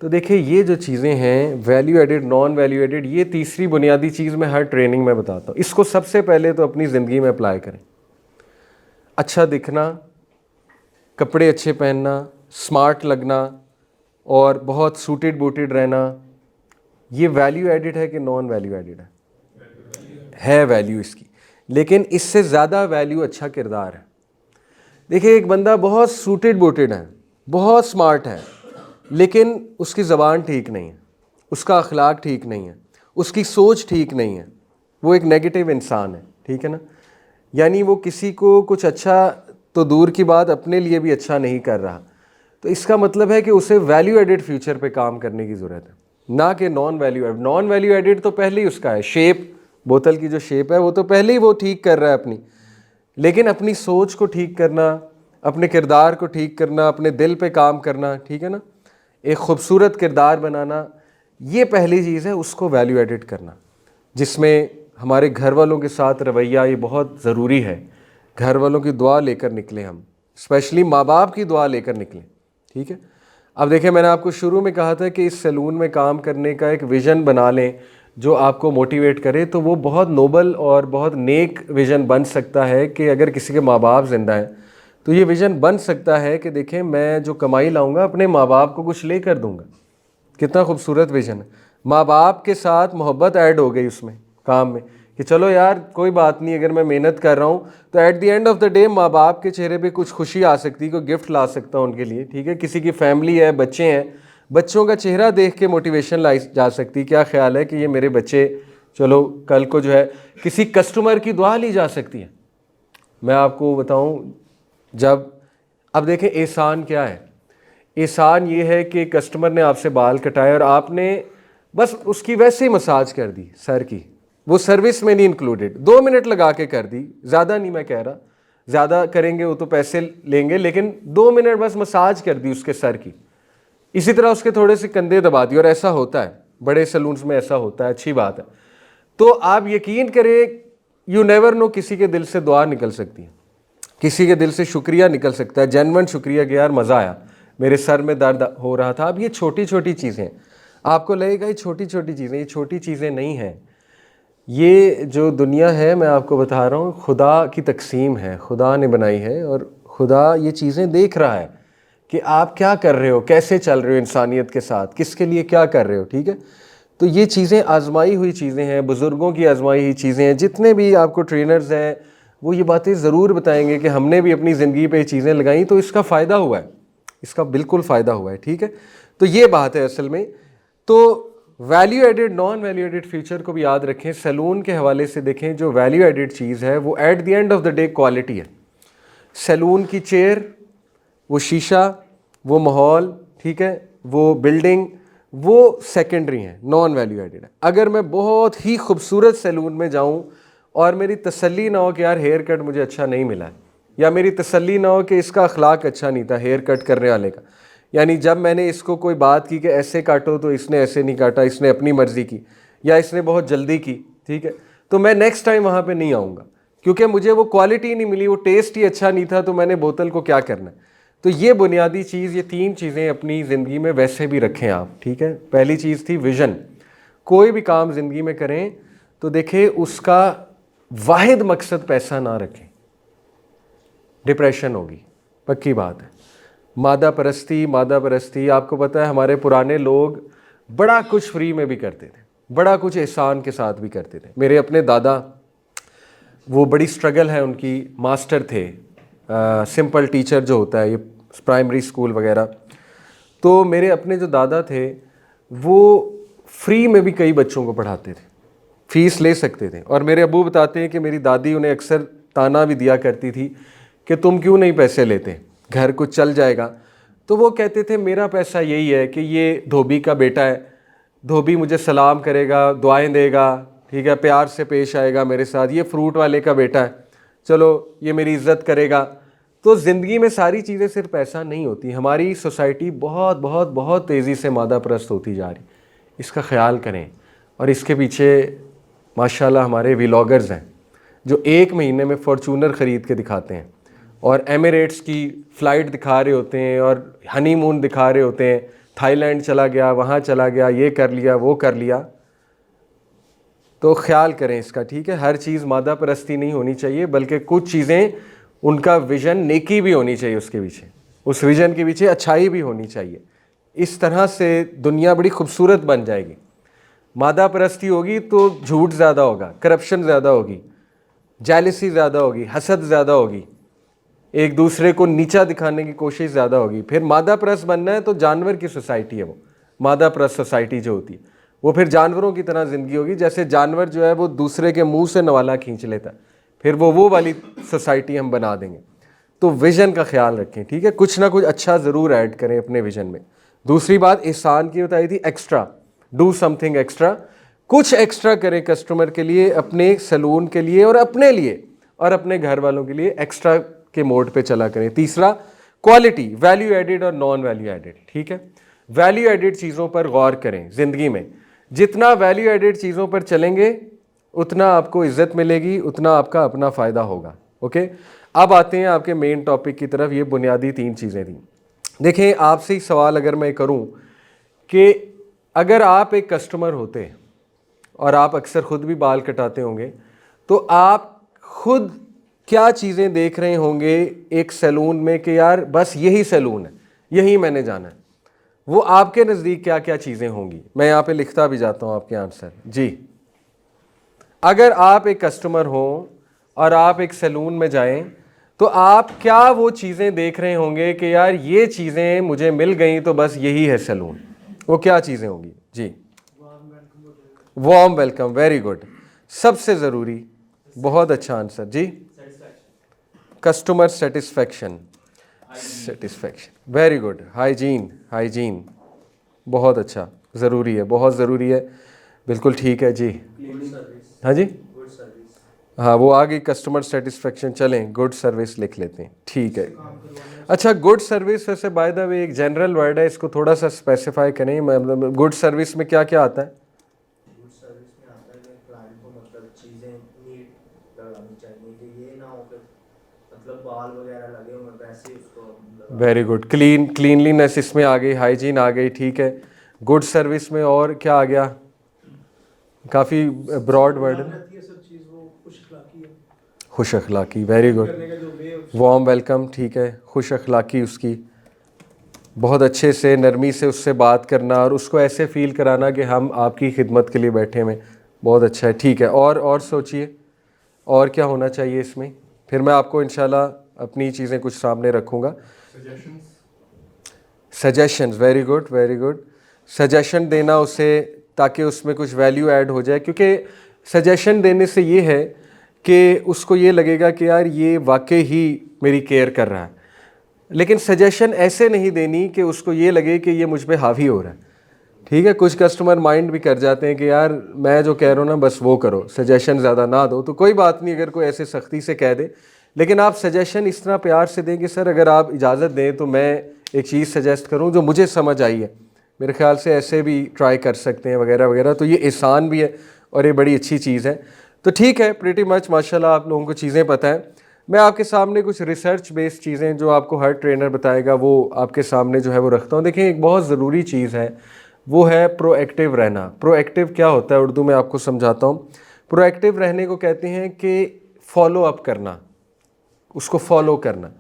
तो देखिए, ये जो चीज़ें हैं value added, non value added, ये तीसरी बुनियादी चीज़ मैं हर ट्रेनिंग में बताता हूँ। इसको सबसे पहले तो अपनी ज़िंदगी में अप्लाई करें। अच्छा दिखना, कपड़े अच्छे पहनना, स्मार्ट लगना और बहुत सूटेड बूटेड रहना, ये वैल्यू एडिड है कि नॉन वैल्यू एडिड है वैल्यू इसकी, लेकिन इससे ज़्यादा वैल्यू अच्छा किरदार है। देखिए, एक बंदा बहुत सूटेड बूटेड है, बहुत स्मार्ट है, लेकिन उसकी ज़बान ठीक नहीं है, उसका अखलाक ठीक नहीं है, उसकी सोच ठीक नहीं है, वो एक नेगेटिव इंसान है, ठीक है ना। यानी वो किसी को कुछ अच्छा तो दूर की बात अपने लिए भी अच्छा नहीं कर रहा। तो इसका मतलब है कि उसे वैल्यू एडिड फ्यूचर पे काम करने की ज़रूरत है, ना कि non value added. Non value added तो पहले ही उसका है, शेप, बोतल की जो शेप है वो तो पहले ही वो ठीक कर रहा है अपनी, लेकिन अपनी सोच को ठीक करना, अपने किरदार को ठीक करना, अपने दिल पे काम करना, ठीक है ना, एक खूबसूरत किरदार बनाना, ये पहली चीज़ है, उसको वैल्यू एडिड करना, जिसमें हमारे घर वालों के साथ रवैया ये बहुत ज़रूरी है। घर वालों की दुआ लेकर निकलें हम, स्पेशली माँ बाप की दुआ लेकर निकलें, ठीक है। अब देखिए, मैंने आपको शुरू में कहा था कि इस सैलून में काम करने का एक विज़न बना लें, जो आपको मोटिवेट करे, तो वो बहुत नोबल और बहुत नेक विज़न बन सकता है कि अगर किसी के माँ बाप ज़िंदा हैं तो ये विज़न बन सकता है कि देखें मैं जो कमाई लाऊंगा अपने माँ बाप को कुछ ले कर दूँगा। कितना खूबसूरत विज़न है। माँ बाप के साथ मोहब्बत ऐड हो गई उसमें काम में कि चलो यार कोई बात नहीं, अगर मैं मेहनत कर रहा हूँ तो at the end of the day माँ बाप के चेहरे पे कुछ खुशी आ सकती है, कोई गिफ्ट ला सकता हूँ उनके लिए, ठीक है। किसी की फैमिली है, बच्चे हैं, बच्चों का चेहरा देख के मोटिवेशन लाई जा सकती है। क्या ख्याल है कि ये मेरे बच्चे, चलो कल को जो है किसी कस्टमर की दुआ ली जा सकती है। मैं आपको बताऊँ, जब अब देखें एहसान क्या है। एहसान ये है कि कस्टमर ने आपसे बाल कटाए और आपने बस उसकी वैसे ही मसाज कर दी सर की, वो सर्विस में नहीं इंक्लूडेड, 2 मिनट लगा के कर दी, ज़्यादा नहीं मैं कह रहा, ज़्यादा करेंगे वो तो पैसे लेंगे, लेकिन 2 मिनट बस मसाज कर दी उसके सर की। इसी तरह उसके थोड़े से कंधे दबा दिए, और ऐसा होता है बड़े सैलून्स में, ऐसा होता है, अच्छी बात है। तो आप यकीन करें, यू नेवर नो, किसी के दिल से दुआ निकल सकती है, किसी के दिल से शुक्रिया निकल सकता है, जेन्युइन शुक्रिया कि यार मज़ा आया, मेरे सर में दर्द हो रहा था। अब ये छोटी छोटी चीज़ें, आपको लगेगा ये छोटी छोटी चीज़ें, ये छोटी चीज़ें नहीं हैं। ये जो दुनिया है, मैं आपको बता रहा हूँ, खुदा की तकसीम है, खुदा ने बनाई है, और खुदा ये चीज़ें देख रहा है कि आप क्या कर रहे हो, कैसे चल रहे हो इंसानियत के साथ, किसके लिए क्या कर रहे हो, ठीक है। तो ये चीज़ें आजमाई हुई चीज़ें हैं, बुज़ुर्गों की आजमाई हुई चीज़ें हैं। जितने भी आपको ट्रेनर्स हैं वो ये बातें ज़रूर बताएंगे कि हमने भी अपनी ज़िंदगी पे ये चीज़ें लगाई तो इसका फ़ायदा हुआ है, इसका बिल्कुल फ़ायदा हुआ है, ठीक है। तो ये बात है असल में। तो value added, non value added future को भी याद रखें। सैलून के हवाले से देखें, जो वैल्यू एडेड चीज़ है वो at the end of the day quality है। सैलून की चेयर, वो शीशा, वो माहौल, ठीक है, वो बिल्डिंग, वो सेकेंडरी है, नॉन वैल्यू एडेड है। अगर मैं बहुत ही खूबसूरत सैलून में जाऊं और मेरी तसल्ली ना हो कि यार हेयर कट मुझे अच्छा नहीं मिला है, या मेरी तसल्ली ना हो कि इसका अखलाक अच्छा नहीं था हेयर कट करने वाले का, यानी जब मैंने इसको कोई बात की कि ऐसे काटो तो इसने ऐसे नहीं काटा, इसने अपनी मर्ज़ी की, या इसने बहुत जल्दी की, ठीक है, तो मैं नेक्स्ट टाइम वहाँ पे नहीं आऊँगा, क्योंकि मुझे वो क्वालिटी नहीं मिली, वो टेस्ट ही अच्छा नहीं था, तो मैंने बोतल को क्या करना है। तो ये बुनियादी चीज़, ये 3 चीज़ें अपनी ज़िंदगी में वैसे भी रखें आप, ठीक है। पहली चीज़ थी विज़न। कोई भी काम ज़िंदगी में करें तो देखें उसका वाहिद मकसद पैसा ना रखें, डिप्रेशन होगी, पक्की बात है। मादा परस्ती, आपको पता है हमारे पुराने लोग बड़ा कुछ फ्री में भी करते थे, बड़ा कुछ एहसान के साथ भी करते थे। मेरे अपने दादा, वो बड़ी स्ट्रगल है उनकी, मास्टर थे, सिंपल टीचर जो होता है ये प्राइमरी स्कूल वगैरह। तो मेरे अपने जो दादा थे वो फ्री में भी कई बच्चों को पढ़ाते थे, फ़ीस ले सकते थे। और मेरे अबू बताते हैं कि मेरी दादी उन्हें अक्सर ताना भी दिया करती थी कि तुम क्यों नहीं पैसे लेते, घर कुछ चल जाएगा। तो वो कहते थे मेरा पैसा यही है कि ये धोबी का बेटा है, धोबी मुझे सलाम करेगा, दुआएं देगा, ठीक है, प्यार से पेश आएगा मेरे साथ। ये फ्रूट वाले का बेटा है, चलो ये मेरी इज़्ज़त करेगा। तो ज़िंदगी में सारी चीज़ें सिर्फ पैसा नहीं होती। हमारी सोसाइटी बहुत बहुत बहुत तेज़ी से मादा परस्त होती जा रही, इसका ख्याल करें। और इसके पीछे माशाल्लाह हमारे व्लॉगर्स हैं जो 1 महीने में फॉर्चूनर ख़रीद के दिखाते हैं और एमिरेट्स की फ़्लाइट दिखा रहे होते हैं और हनीमून दिखा रहे होते हैं, थाईलैंड चला गया, वहाँ चला गया, ये कर लिया, वो कर लिया। तो ख्याल करें इसका, ठीक है। हर चीज़ मादा परस्ती नहीं होनी चाहिए, बल्कि कुछ चीज़ें उनका विज़न नेकी भी होनी चाहिए, उसके पीछे, उस विज़न के पीछे अच्छाई भी होनी चाहिए। इस तरह से दुनिया बड़ी खूबसूरत बन जाएगी। मादा परस्ती होगी तो झूठ ज़्यादा होगा, करप्शन ज़्यादा होगी, जेलसी ज़्यादा होगी, हसद ज़्यादा होगी, एक दूसरे को नीचा दिखाने की कोशिश ज़्यादा होगी। फिर मादा परस्त बनना है तो जानवर की सोसाइटी है वो, मादा परस्त सोसाइटी जो होती है वो फिर जानवरों की तरह ज़िंदगी होगी। जैसे जानवर जो है वो दूसरे के मुंह से नवाला खींच लेता है, फिर वो वाली सोसाइटी हम बना देंगे। तो विज़न का ख्याल रखें, ठीक है, कुछ ना कुछ अच्छा ज़रूर ऐड करें अपने विज़न में। दूसरी बात एहसान की बताई थी, एक्स्ट्रा, डू समथिंग एक्स्ट्रा, कुछ एक्स्ट्रा करें कस्टमर के लिए, अपने सैलून के लिए और अपने लिए और अपने घर वालों के लिए एक्स्ट्रा के मोड पे चला करें। तीसरा क्वालिटी, वैल्यू एडेड और नॉन वैल्यू एडेड, ठीक है। वैल्यू एडेड चीज़ों पर गौर करें ज़िंदगी में। जितना वैल्यू एडेड चीज़ों पर चलेंगे उतना आपको इज़्ज़त मिलेगी, उतना आपका अपना फ़ायदा होगा, ओके। अब आते हैं आपके मेन टॉपिक की तरफ। ये बुनियादी 3 चीज़ें थी। देखें, आपसे एक सवाल अगर मैं करूं कि अगर आप एक कस्टमर होते और आप अक्सर ख़ुद भी बाल कटाते होंगे, तो आप खुद क्या चीज़ें देख रहे होंगे एक सैलून में कि यार बस यही सैलून है, यही मैंने जाना है। वो आपके नज़दीक क्या क्या चीज़ें होंगी, मैं यहाँ पे लिखता भी जाता हूँ आपके आंसर। जी, अगर आप एक कस्टमर हो और आप एक सैलून में जाएं तो आप क्या वो चीज़ें देख रहे होंगे कि यार ये चीज़ें मुझे मिल गई तो बस यही है सैलून, वो क्या चीज़ें होंगी? जी, वार्म वेलकम, वेरी गुड, सबसे ज़रूरी, बहुत अच्छा आंसर। जी, customer satisfaction, satisfaction, very good. Hygiene, hygiene, बहुत अच्छा, ज़रूरी है, बहुत ज़रूरी है, बिल्कुल ठीक है। जी, हाँ जी, हाँ वो आ गई कस्टमर सेटिस्फेक्शन, चलें गुड सर्विस लिख लेते हैं, ठीक है। अच्छा, गुड सर्विस वैसे बाय द वे एक जनरल वर्ड है, इसको थोड़ा सा स्पेसिफाई करें, मतलब गुड सर्विस में क्या क्या आता है? गुड सर्विस में आता है कि क्लाइंट को मतलब चीज़ें नीट लगानी चाहिए, कि ये ना हो कि मतलब बाल वगैरह लगे हों वैसे ही उसको। वेरी गुड, क्लीन, क्लीनलीनेस इसमें आ गई, हाइजीन आ गई, ठीक है। गुड सर्विस में और क्या आ गया? काफ़ी ब्रॉड वर्ड है। खुश अखलाकी, वेरी गुड। वार्म वेलकम, ठीक है, खुश अखलाकी उसकी, बहुत अच्छे से नरमी से उससे बात करना और उसको ऐसे फील कराना कि हम आपकी खिदमत के लिए बैठे हुए, बहुत अच्छा है, ठीक है। और सोचिए और क्या होना चाहिए इसमें, फिर मैं आपको इंशाल्लाह अपनी चीज़ें कुछ सामने रखूँगा। Suggestions, very good, very good, suggestion देना उसे ताकि उसमें कुछ वैल्यू ऐड हो जाए, क्योंकि सजेशन देने से ये है कि उसको ये लगेगा कि यार ये वाकई ही मेरी केयर कर रहा है। लेकिन सजेशन ऐसे नहीं देनी कि उसको ये लगे कि ये मुझ पे हावी हो रहा है, ठीक है। कुछ कस्टमर माइंड भी कर जाते हैं कि यार मैं जो कह रहा हूँ ना बस वो करो, सजेशन ज़्यादा ना दो, तो कोई बात नहीं अगर कोई ऐसे सख्ती से कह दे, लेकिन आप सजेशन इस तरह प्यार से दें कि सर अगर आप इजाज़त दें तो मैं एक चीज़ सजेस्ट करूँ जो मुझे समझ आई है, मेरे ख्याल से ऐसे भी ट्राई कर सकते हैं वगैरह वगैरह, तो ये आसान भी है और ये बड़ी अच्छी चीज़ है। तो ठीक है, प्रीटी मच माशाल्लाह आप लोगों को चीज़ें पता है। मैं आपके सामने कुछ रिसर्च बेस्ड चीज़ें जो आपको हर ट्रेनर बताएगा वो आपके सामने जो है वो रखता हूँ। देखें, एक बहुत ज़रूरी चीज़ है, वो है प्रोएक्टिव रहना। प्रोएक्टिव क्या होता है उर्दू में आपको समझाता हूँ। प्रोएक्टिव रहने को कहते हैं कि फॉलो अप करना, उसको फॉलो करना।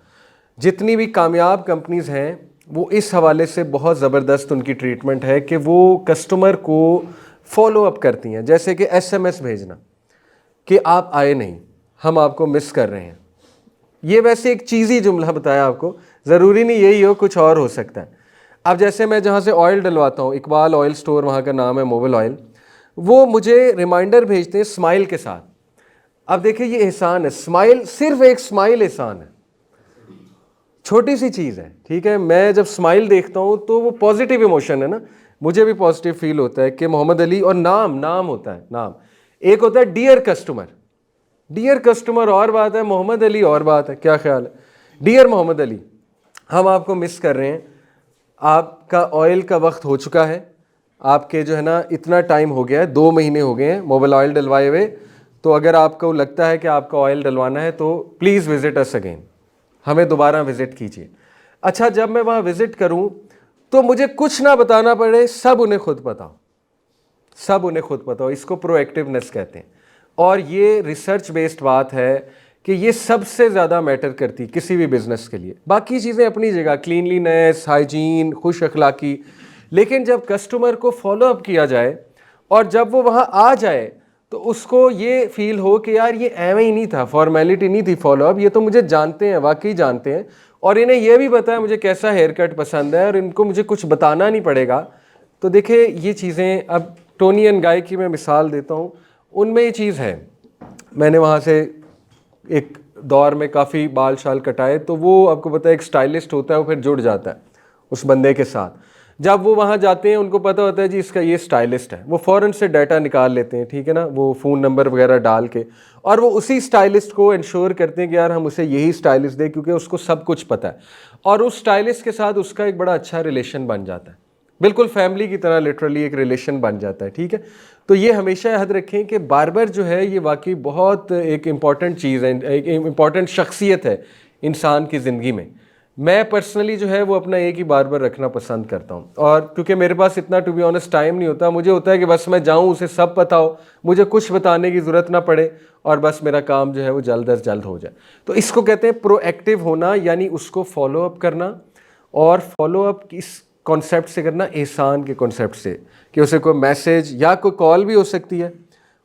जितनी भी कामयाब कंपनीज़ हैं वो इस हवाले से बहुत ज़बरदस्त उनकी ट्रीटमेंट है कि वो कस्टमर को फॉलो अप करती हैं। जैसे कि SMS भेजना कि आप आए नहीं, हम आपको मिस कर रहे हैं। ये वैसे एक चीज़ी जुमला बताया आपको, ज़रूरी नहीं यही हो, कुछ और हो सकता है। अब जैसे मैं जहाँ से ऑयल डलवाता हूँ, इकबाल ऑयल स्टोर वहाँ का नाम है, मोबिल ऑयल, वो मुझे रिमाइंडर भेजते हैं स्माइल के साथ। अब देखिए ये एहसान है, स्माइल, सिर्फ एक स्माइल एहसान है, छोटी सी चीज़ है, ठीक है। मैं जब स्माइल देखता हूँ तो वो पॉजिटिव इमोशन है ना, मुझे भी पॉजिटिव फील होता है कि मोहम्मद अली, और नाम होता है, नाम एक होता है डियर कस्टमर, डियर कस्टमर और बात है, मोहम्मद अली और बात है, क्या ख्याल है? डियर मोहम्मद अली, हम आपको मिस कर रहे हैं, आपका ऑयल का वक्त हो चुका है, आपके जो है ना इतना टाइम हो गया है, 2 महीने हो गए हैं मोबाइल ऑयल डलवाए हुए, तो अगर आपको लगता है कि आपका ऑयल डलवाना है तो प्लीज़ विज़िट अस अगेन, हमें दोबारा विज़िट कीजिए। अच्छा, जब मैं वहाँ विज़िट करूँ तो मुझे कुछ ना बताना पड़े, सब उन्हें खुद पता हो, सब उन्हें खुद पता हो, इसको प्रोएक्टिवनेस कहते हैं। और ये रिसर्च बेस्ड बात है कि ये सबसे ज़्यादा मैटर करती किसी भी बिज़नेस के लिए। बाकी चीज़ें अपनी जगह, क्लीनलीनेस, हाइजीन, खुश अखलाकी, लेकिन जब कस्टमर को फॉलो अप किया जाए और जब वो वहाँ आ जाए तो उसको ये फील हो कि यार ये एवं ही नहीं था, फॉर्मेलिटी नहीं थी फॉलो अप, ये तो मुझे जानते हैं, वाकई जानते हैं, और इन्हें यह भी पता है मुझे कैसा हेयर कट पसंद है और इनको मुझे कुछ बताना नहीं पड़ेगा। तो देखिए ये चीज़ें, अब टोनी एंड गाय की मैं मिसाल देता हूँ, उनमें ये चीज़ है। मैंने वहाँ से एक दौर में काफ़ी बाल शाल कटाए, तो वो आपको पता है एक स्टाइलिस्ट होता है, वो फिर जुड़ जाता है उस बंदे के साथ। जब वो वहाँ जाते हैं उनको पता होता है जी इसका ये स्टाइलिस्ट है, वो फ़ौरन से डाटा निकाल लेते हैं, ठीक है ना, वो फ़ोन नंबर वगैरह डाल के, और वो उसी स्टाइलिस्ट को इंश्योर करते हैं कि यार हम उसे यही स्टाइलिस्ट दें, क्योंकि उसको सब कुछ पता है, और उस स्टाइलिस्ट के साथ उसका एक बड़ा अच्छा रिलेशन बन जाता है, बिल्कुल फैमिली की तरह लिटरली एक रिलेशन बन जाता है, ठीक है। तो ये हमेशा याद रखें कि बार्बर जो है ये वाकई बहुत एक इम्पॉर्टेंट चीज़ है, एक इम्पॉर्टेंट शख्सियत है इंसान की ज़िंदगी में, मैं पर्सनली जो है वो अपना एक ही बार्बर रखना पसंद करता हूँ, और क्योंकि मेरे पास इतना टू बी ऑनेस्ट टाइम नहीं होता, मुझे होता है कि बस मैं जाऊँ, उसे सब पता हो, मुझे कुछ बताने की ज़रूरत ना पड़े, और बस मेरा काम जो है वो जल्द अज जल्द हो जाए। तो इसको कहते हैं प्रोएक्टिव होना, यानी उसको फॉलो अप करना, और फॉलो अप इस कॉन्सेप्ट से करना, एहसान के कॉन्सेप्ट से, कि उसे कोई मैसेज या कोई कॉल भी हो सकती है,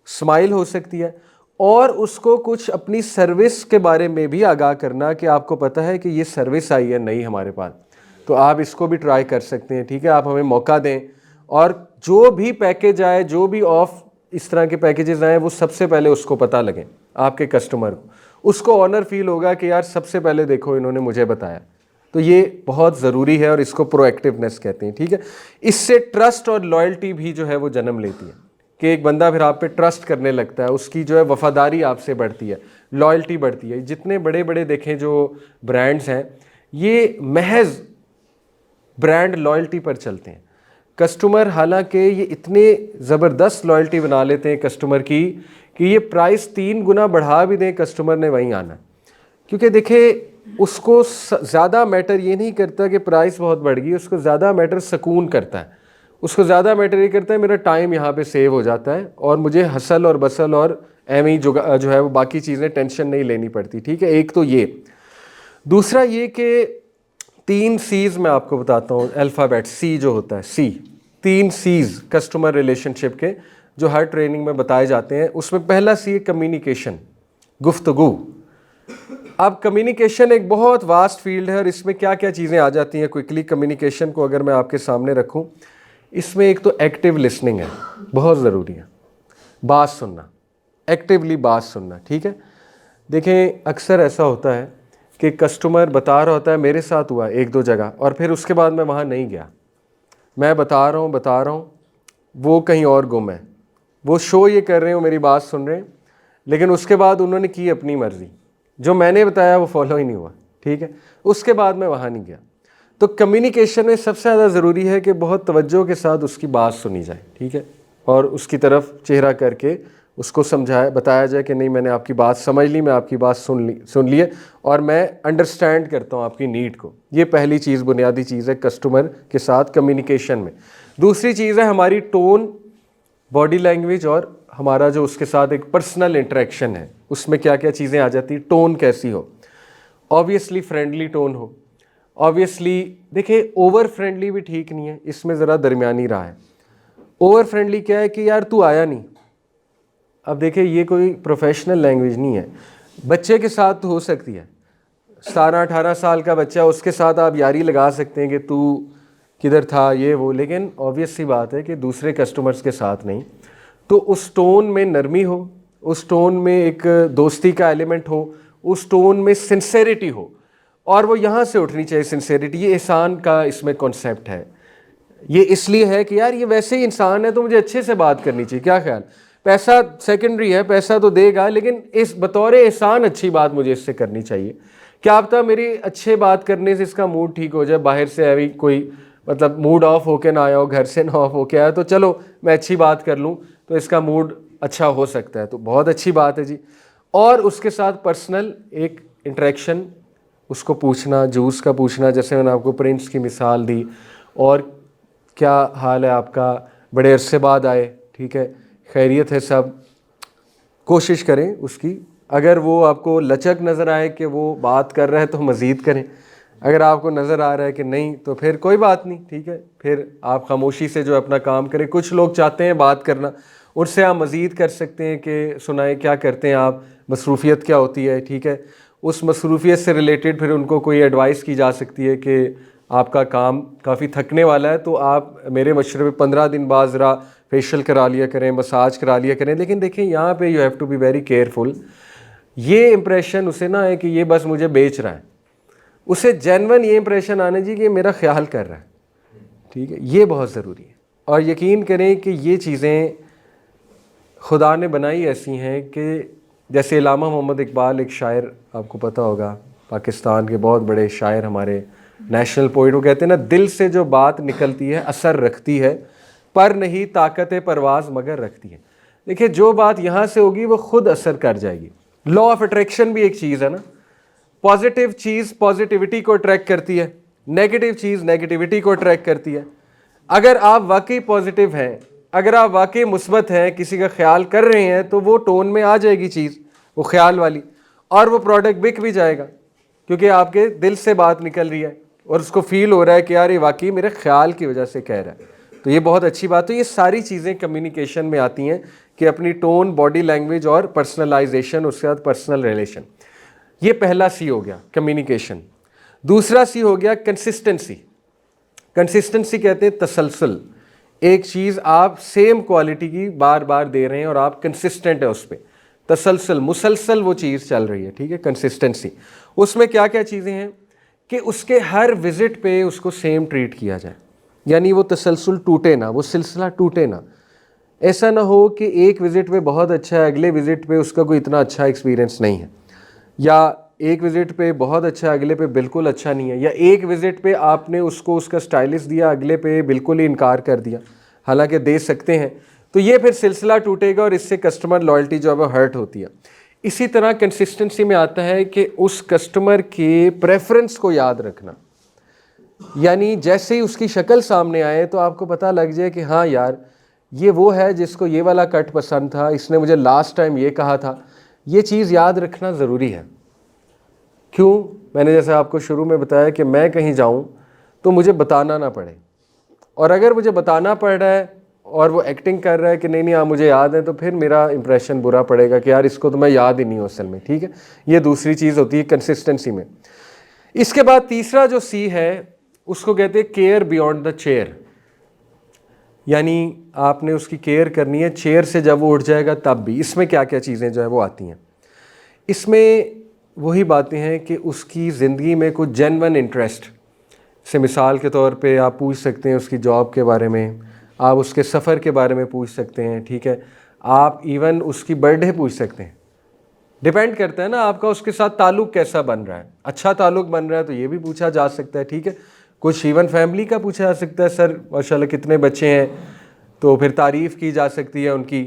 स्माइल हो सकती है, और उसको कुछ अपनी सर्विस के बारे में भी आगाह करना कि आपको पता है कि ये सर्विस आई है नई हमारे पास, तो आप इसको भी ट्राई कर सकते हैं, ठीक है, आप हमें मौका दें। और जो भी पैकेज आए, जो भी ऑफ इस तरह के पैकेजेस आए, वो सबसे पहले उसको पता लगे आपके कस्टमर को, उसको ऑनर फील होगा कि यार सबसे पहले देखो इन्होंने मुझे बताया। तो ये बहुत ज़रूरी है और इसको प्रोएक्टिवनेस कहते हैं, ठीक है। इससे ट्रस्ट और लॉयल्टी भी जो है वो जन्म लेती है कि एक बंदा फिर आप पे ट्रस्ट करने लगता है, उसकी जो है वफादारी आपसे बढ़ती है, लॉयल्टी बढ़ती है। जितने बड़े बड़े देखें जो ब्रांड्स हैं, ये महज ब्रांड लॉयल्टी पर चलते हैं। कस्टमर, हालांकि ये इतने ज़बरदस्त लॉयल्टी बना लेते हैं कस्टमर की कि ये प्राइस 3 गुना बढ़ा भी दें, कस्टमर ने वहीं आना। क्योंकि देखिए उसको ज़्यादा मैटर ये नहीं करता कि प्राइस बहुत बढ़ गई, उसको ज़्यादा मैटर सुकून करता है, उसको ज़्यादा मैटर ये करता है मेरा टाइम यहाँ पे सेव हो जाता है और मुझे हसल और बसल और एवं जो है वो बाकी चीज़ें टेंशन नहीं लेनी पड़ती, ठीक है। एक तो ये, दूसरा ये कि 3 C's मैं आपको बताता हूँ, अल्फ़ाबेट C जो होता है, C, 3 C's कस्टमर रिलेशनशिप के जो हर ट्रेनिंग में बताए जाते हैं। उसमें पहला C है कम्युनिकेशन, गुफ्तगू। अब कम्युनिकेशन एक बहुत वास्ट फील्ड है और इसमें क्या क्या चीज़ें आ जाती हैं। क्विकली कम्युनिकेशन को अगर मैं आपके सामने रखूं, इसमें एक तो एक्टिव लिसनिंग है, बहुत ज़रूरी है, बात सुनना, एक्टिवली बात सुनना, ठीक है। देखें अक्सर ऐसा होता है कि कस्टमर बता रहा होता है मेरे साथ हुआ 1-2 जगह, और फिर उसके बाद मैं वहाँ नहीं गया, मैं बता रहा हूँ, वो कहीं और गुम है, वो शो ये कर रहे हो, मेरी बात सुन रहे हैं, लेकिन उसके बाद उन्होंने की अपनी मर्ज़ी, जो मैंने बताया वो फॉलो ही नहीं हुआ, ठीक है, उसके बाद मैं वहाँ नहीं गया। तो कम्युनिकेशन में सबसे ज़्यादा ज़रूरी है कि बहुत तवज्जो के साथ उसकी बात सुनी जाए, ठीक है, और उसकी तरफ चेहरा करके उसको समझाया, बताया जाए कि नहीं मैंने आपकी बात समझ ली, मैं आपकी बात सुन ली है और मैं अंडरस्टैंड करता हूँ आपकी नीड को। ये पहली चीज़, बुनियादी चीज़ है कस्टमर के साथ कम्युनिकेशन में। दूसरी चीज़ है हमारी टोन, बॉडी लैंग्वेज और हमारा जो उसके साथ एक पर्सनल इंटरेक्शन है, उसमें क्या क्या चीज़ें आ जाती हैं। टोन कैसी हो, ऑब्वियसली फ्रेंडली टोन हो, ऑब्वियसली देखिए ओवर फ्रेंडली भी ठीक नहीं है, इसमें ज़रा दरमियानी रहा है। ओवर फ्रेंडली क्या है कि यार तू आया नहीं, अब देखिए ये कोई प्रोफेशनल लैंग्वेज नहीं है। बच्चे के साथ तो हो सकती है, 17-18 साल का बच्चा, उसके साथ आप यारी लगा सकते हैं कि तू किधर था ये वो, लेकिन ऑब्वियस सी बात है कि दूसरे कस्टमर्स के साथ नहीं। तो उस टोन में नरमी हो, उस टोन में एक दोस्ती का एलिमेंट हो, उस टोन में सिंसेरिटी हो, और वो यहाँ से उठनी चाहिए सिंसेरिटी। ये एहसान का इसमें कॉन्सेप्ट है। ये इसलिए है कि यार ये वैसे ही इंसान है तो मुझे अच्छे से बात करनी चाहिए, क्या ख्याल, पैसा सेकेंडरी है, पैसा तो देगा, लेकिन इस बतौर एहसान अच्छी बात मुझे इससे करनी चाहिए। क्या पता मेरी अच्छे बात करने से इसका मूड ठीक हो जाए, बाहर से अभी कोई मतलब मूड ऑफ होके ना आया हो, घर से ना ऑफ होके आया, तो चलो मैं अच्छी बात कर लूँ तो इसका मूड अच्छा हो सकता है, तो बहुत अच्छी बात है जी। और उसके साथ पर्सनल एक इंटरेक्शन, उसको पूछना, जूस का पूछना, जैसे मैंने आपको प्रिंस की मिसाल दी, और क्या हाल है आपका, बड़े अरसे बाद आए, ठीक है, खैरियत है सब, कोशिश करें उसकी। अगर वो आपको लचक नज़र आए कि वो बात कर रहा है तो मज़ीद करें, अगर आपको नज़र आ रहा है कि नहीं तो फिर कोई बात नहीं, ठीक है, फिर आप खामोशी से जो अपना काम करें। कुछ लोग चाहते हैं बात करना, उससे आप मज़ीद कर सकते हैं कि सुनाएं क्या करते हैं आप, मसरूफ़ियत क्या होती है, ठीक है, उस मसरूफ़ियत से रिलेटेड फिर उनको कोई एडवाइस की जा सकती है कि आपका काम काफ़ी थकने वाला है तो आप मेरे मशवरे में 15 दिन बाद ज़रा फेशियल करा लिया करें, मसाज करा लिया करें। लेकिन देखें यहाँ पे you have to be very careful, ये इंप्रेशन उसे ना है कि ये बस मुझे बेच रहा है, उसे जेन्युइन ये इंप्रेशन आने जी कि मेरा ख्याल कर रहा है, ठीक है, ये बहुत ज़रूरी है। और यकीन करें कि ये चीज़ें खुदा ने बनाई ऐसी हैं कि जैसे इलामा मोहम्मद इकबाल, एक शायर आपको पता होगा, पाकिस्तान के बहुत बड़े शायर, हमारे नेशनल पोइट, वो कहते हैं ना, दिल से जो बात निकलती है असर रखती है, पर नहीं ताकत परवाज़ मगर रखती है। देखिए जो बात यहाँ से होगी वो खुद असर कर जाएगी। लॉ ऑफ अट्रैक्शन भी एक चीज़ है ना, पॉजिटिव चीज़ पॉजिटिविटी को अट्रैक्ट करती है, नेगेटिव चीज़ नेगेटिविटी को अट्रैक्ट करती है। अगर आप वाकई पॉजिटिव हैं, अगर आप वाकई मुस्बत हैं, किसी का ख्याल कर रहे हैं, तो वो टोन में आ जाएगी चीज़, वो ख्याल वाली, और वो प्रोडक्ट बिक भी जाएगा, क्योंकि आपके दिल से बात निकल रही है और उसको फील हो रहा है कि यार ये वाकई मेरे ख्याल की वजह से कह रहा है। तो ये बहुत अच्छी बात है। ये सारी चीज़ें कम्युनिकेशन में आती हैं कि अपनी टोन, बॉडी लैंग्वेज और पर्सनलाइजेशन, उसके बाद पर्सनल रिलेशन। ये पहला सी हो गया कम्युनिकेशन। दूसरा सी हो गया कंसिस्टेंसी। कंसिस्टेंसी कहते हैं तसलसल, एक चीज़ आप सेम क्वालिटी की बार बार दे रहे हैं और आप कंसिस्टेंट है उस पर, तसलसल मुसलसल वो चीज़ चल रही है, ठीक है, कंसिस्टेंसी। उसमें क्या क्या चीज़ें हैं कि उसके हर विज़िट पे उसको सेम ट्रीट किया जाए, यानी वो तसलसल टूटे ना, वो सिलसिला टूटे ना। ऐसा ना हो कि एक विज़िट पे बहुत अच्छा है, अगले विज़िट पे उसका कोई इतना अच्छा एक्सपीरियंस नहीं है, या एक विज़िट पे बहुत अच्छा है, अगले पे बिल्कुल अच्छा नहीं है, या एक विज़िट पे आपने उसको उसका स्टाइलिश दिया, अगले पे बिल्कुल ही इनकार कर दिया, हालांकि दे सकते हैं। तो ये फिर सिलसिला टूटेगा और इससे कस्टमर लॉयल्टी जो है वो हर्ट होती है। इसी तरह कंसिस्टेंसी में आता है कि उस कस्टमर के प्रेफरेंस को याद रखना, यानी जैसे ही उसकी शक्ल सामने आए तो आपको पता लग जाए कि हाँ यार ये वो है जिसको ये वाला कट पसंद था, इसने मुझे लास्ट टाइम ये कहा था। ये चीज़ याद रखना ज़रूरी है। क्यों? मैंने जैसे आपको शुरू में बताया कि मैं कहीं जाऊं तो मुझे बताना ना पड़े, और अगर मुझे बताना पड़ रहा है और वो एक्टिंग कर रहा है कि नहीं नहीं आप मुझे याद है, तो फिर मेरा इंप्रेशन बुरा पड़ेगा कि यार इसको तो मैं याद ही नहीं हूँ असल में, ठीक है। ये दूसरी चीज़ होती है कंसिस्टेंसी में। इसके बाद तीसरा जो सी है उसको कहते हैं केयर बियॉन्ड द चेयर, यानी आपने उसकी केयर करनी है चेयर से जब वो उठ जाएगा तब भी। इसमें क्या क्या चीज़ें जो है वो आती हैं, इसमें वही बातें हैं कि उसकी ज़िंदगी में कुछ जेन्युइन इंटरेस्ट से, मिसाल के तौर पे आप पूछ सकते हैं उसकी जॉब के बारे में, आप उसके सफ़र के बारे में पूछ सकते हैं, ठीक है, आप इवन उसकी बर्थडे पूछ सकते हैं। डिपेंड करता है ना आपका उसके साथ ताल्लुक़ कैसा बन रहा है। अच्छा ताल्लुक़ बन रहा है तो ये भी पूछा जा सकता है, ठीक है। कुछ इवन फैमिली का पूछा जा सकता है, सर माशाल्लाह कितने बच्चे हैं, तो फिर तारीफ़ की जा सकती है उनकी,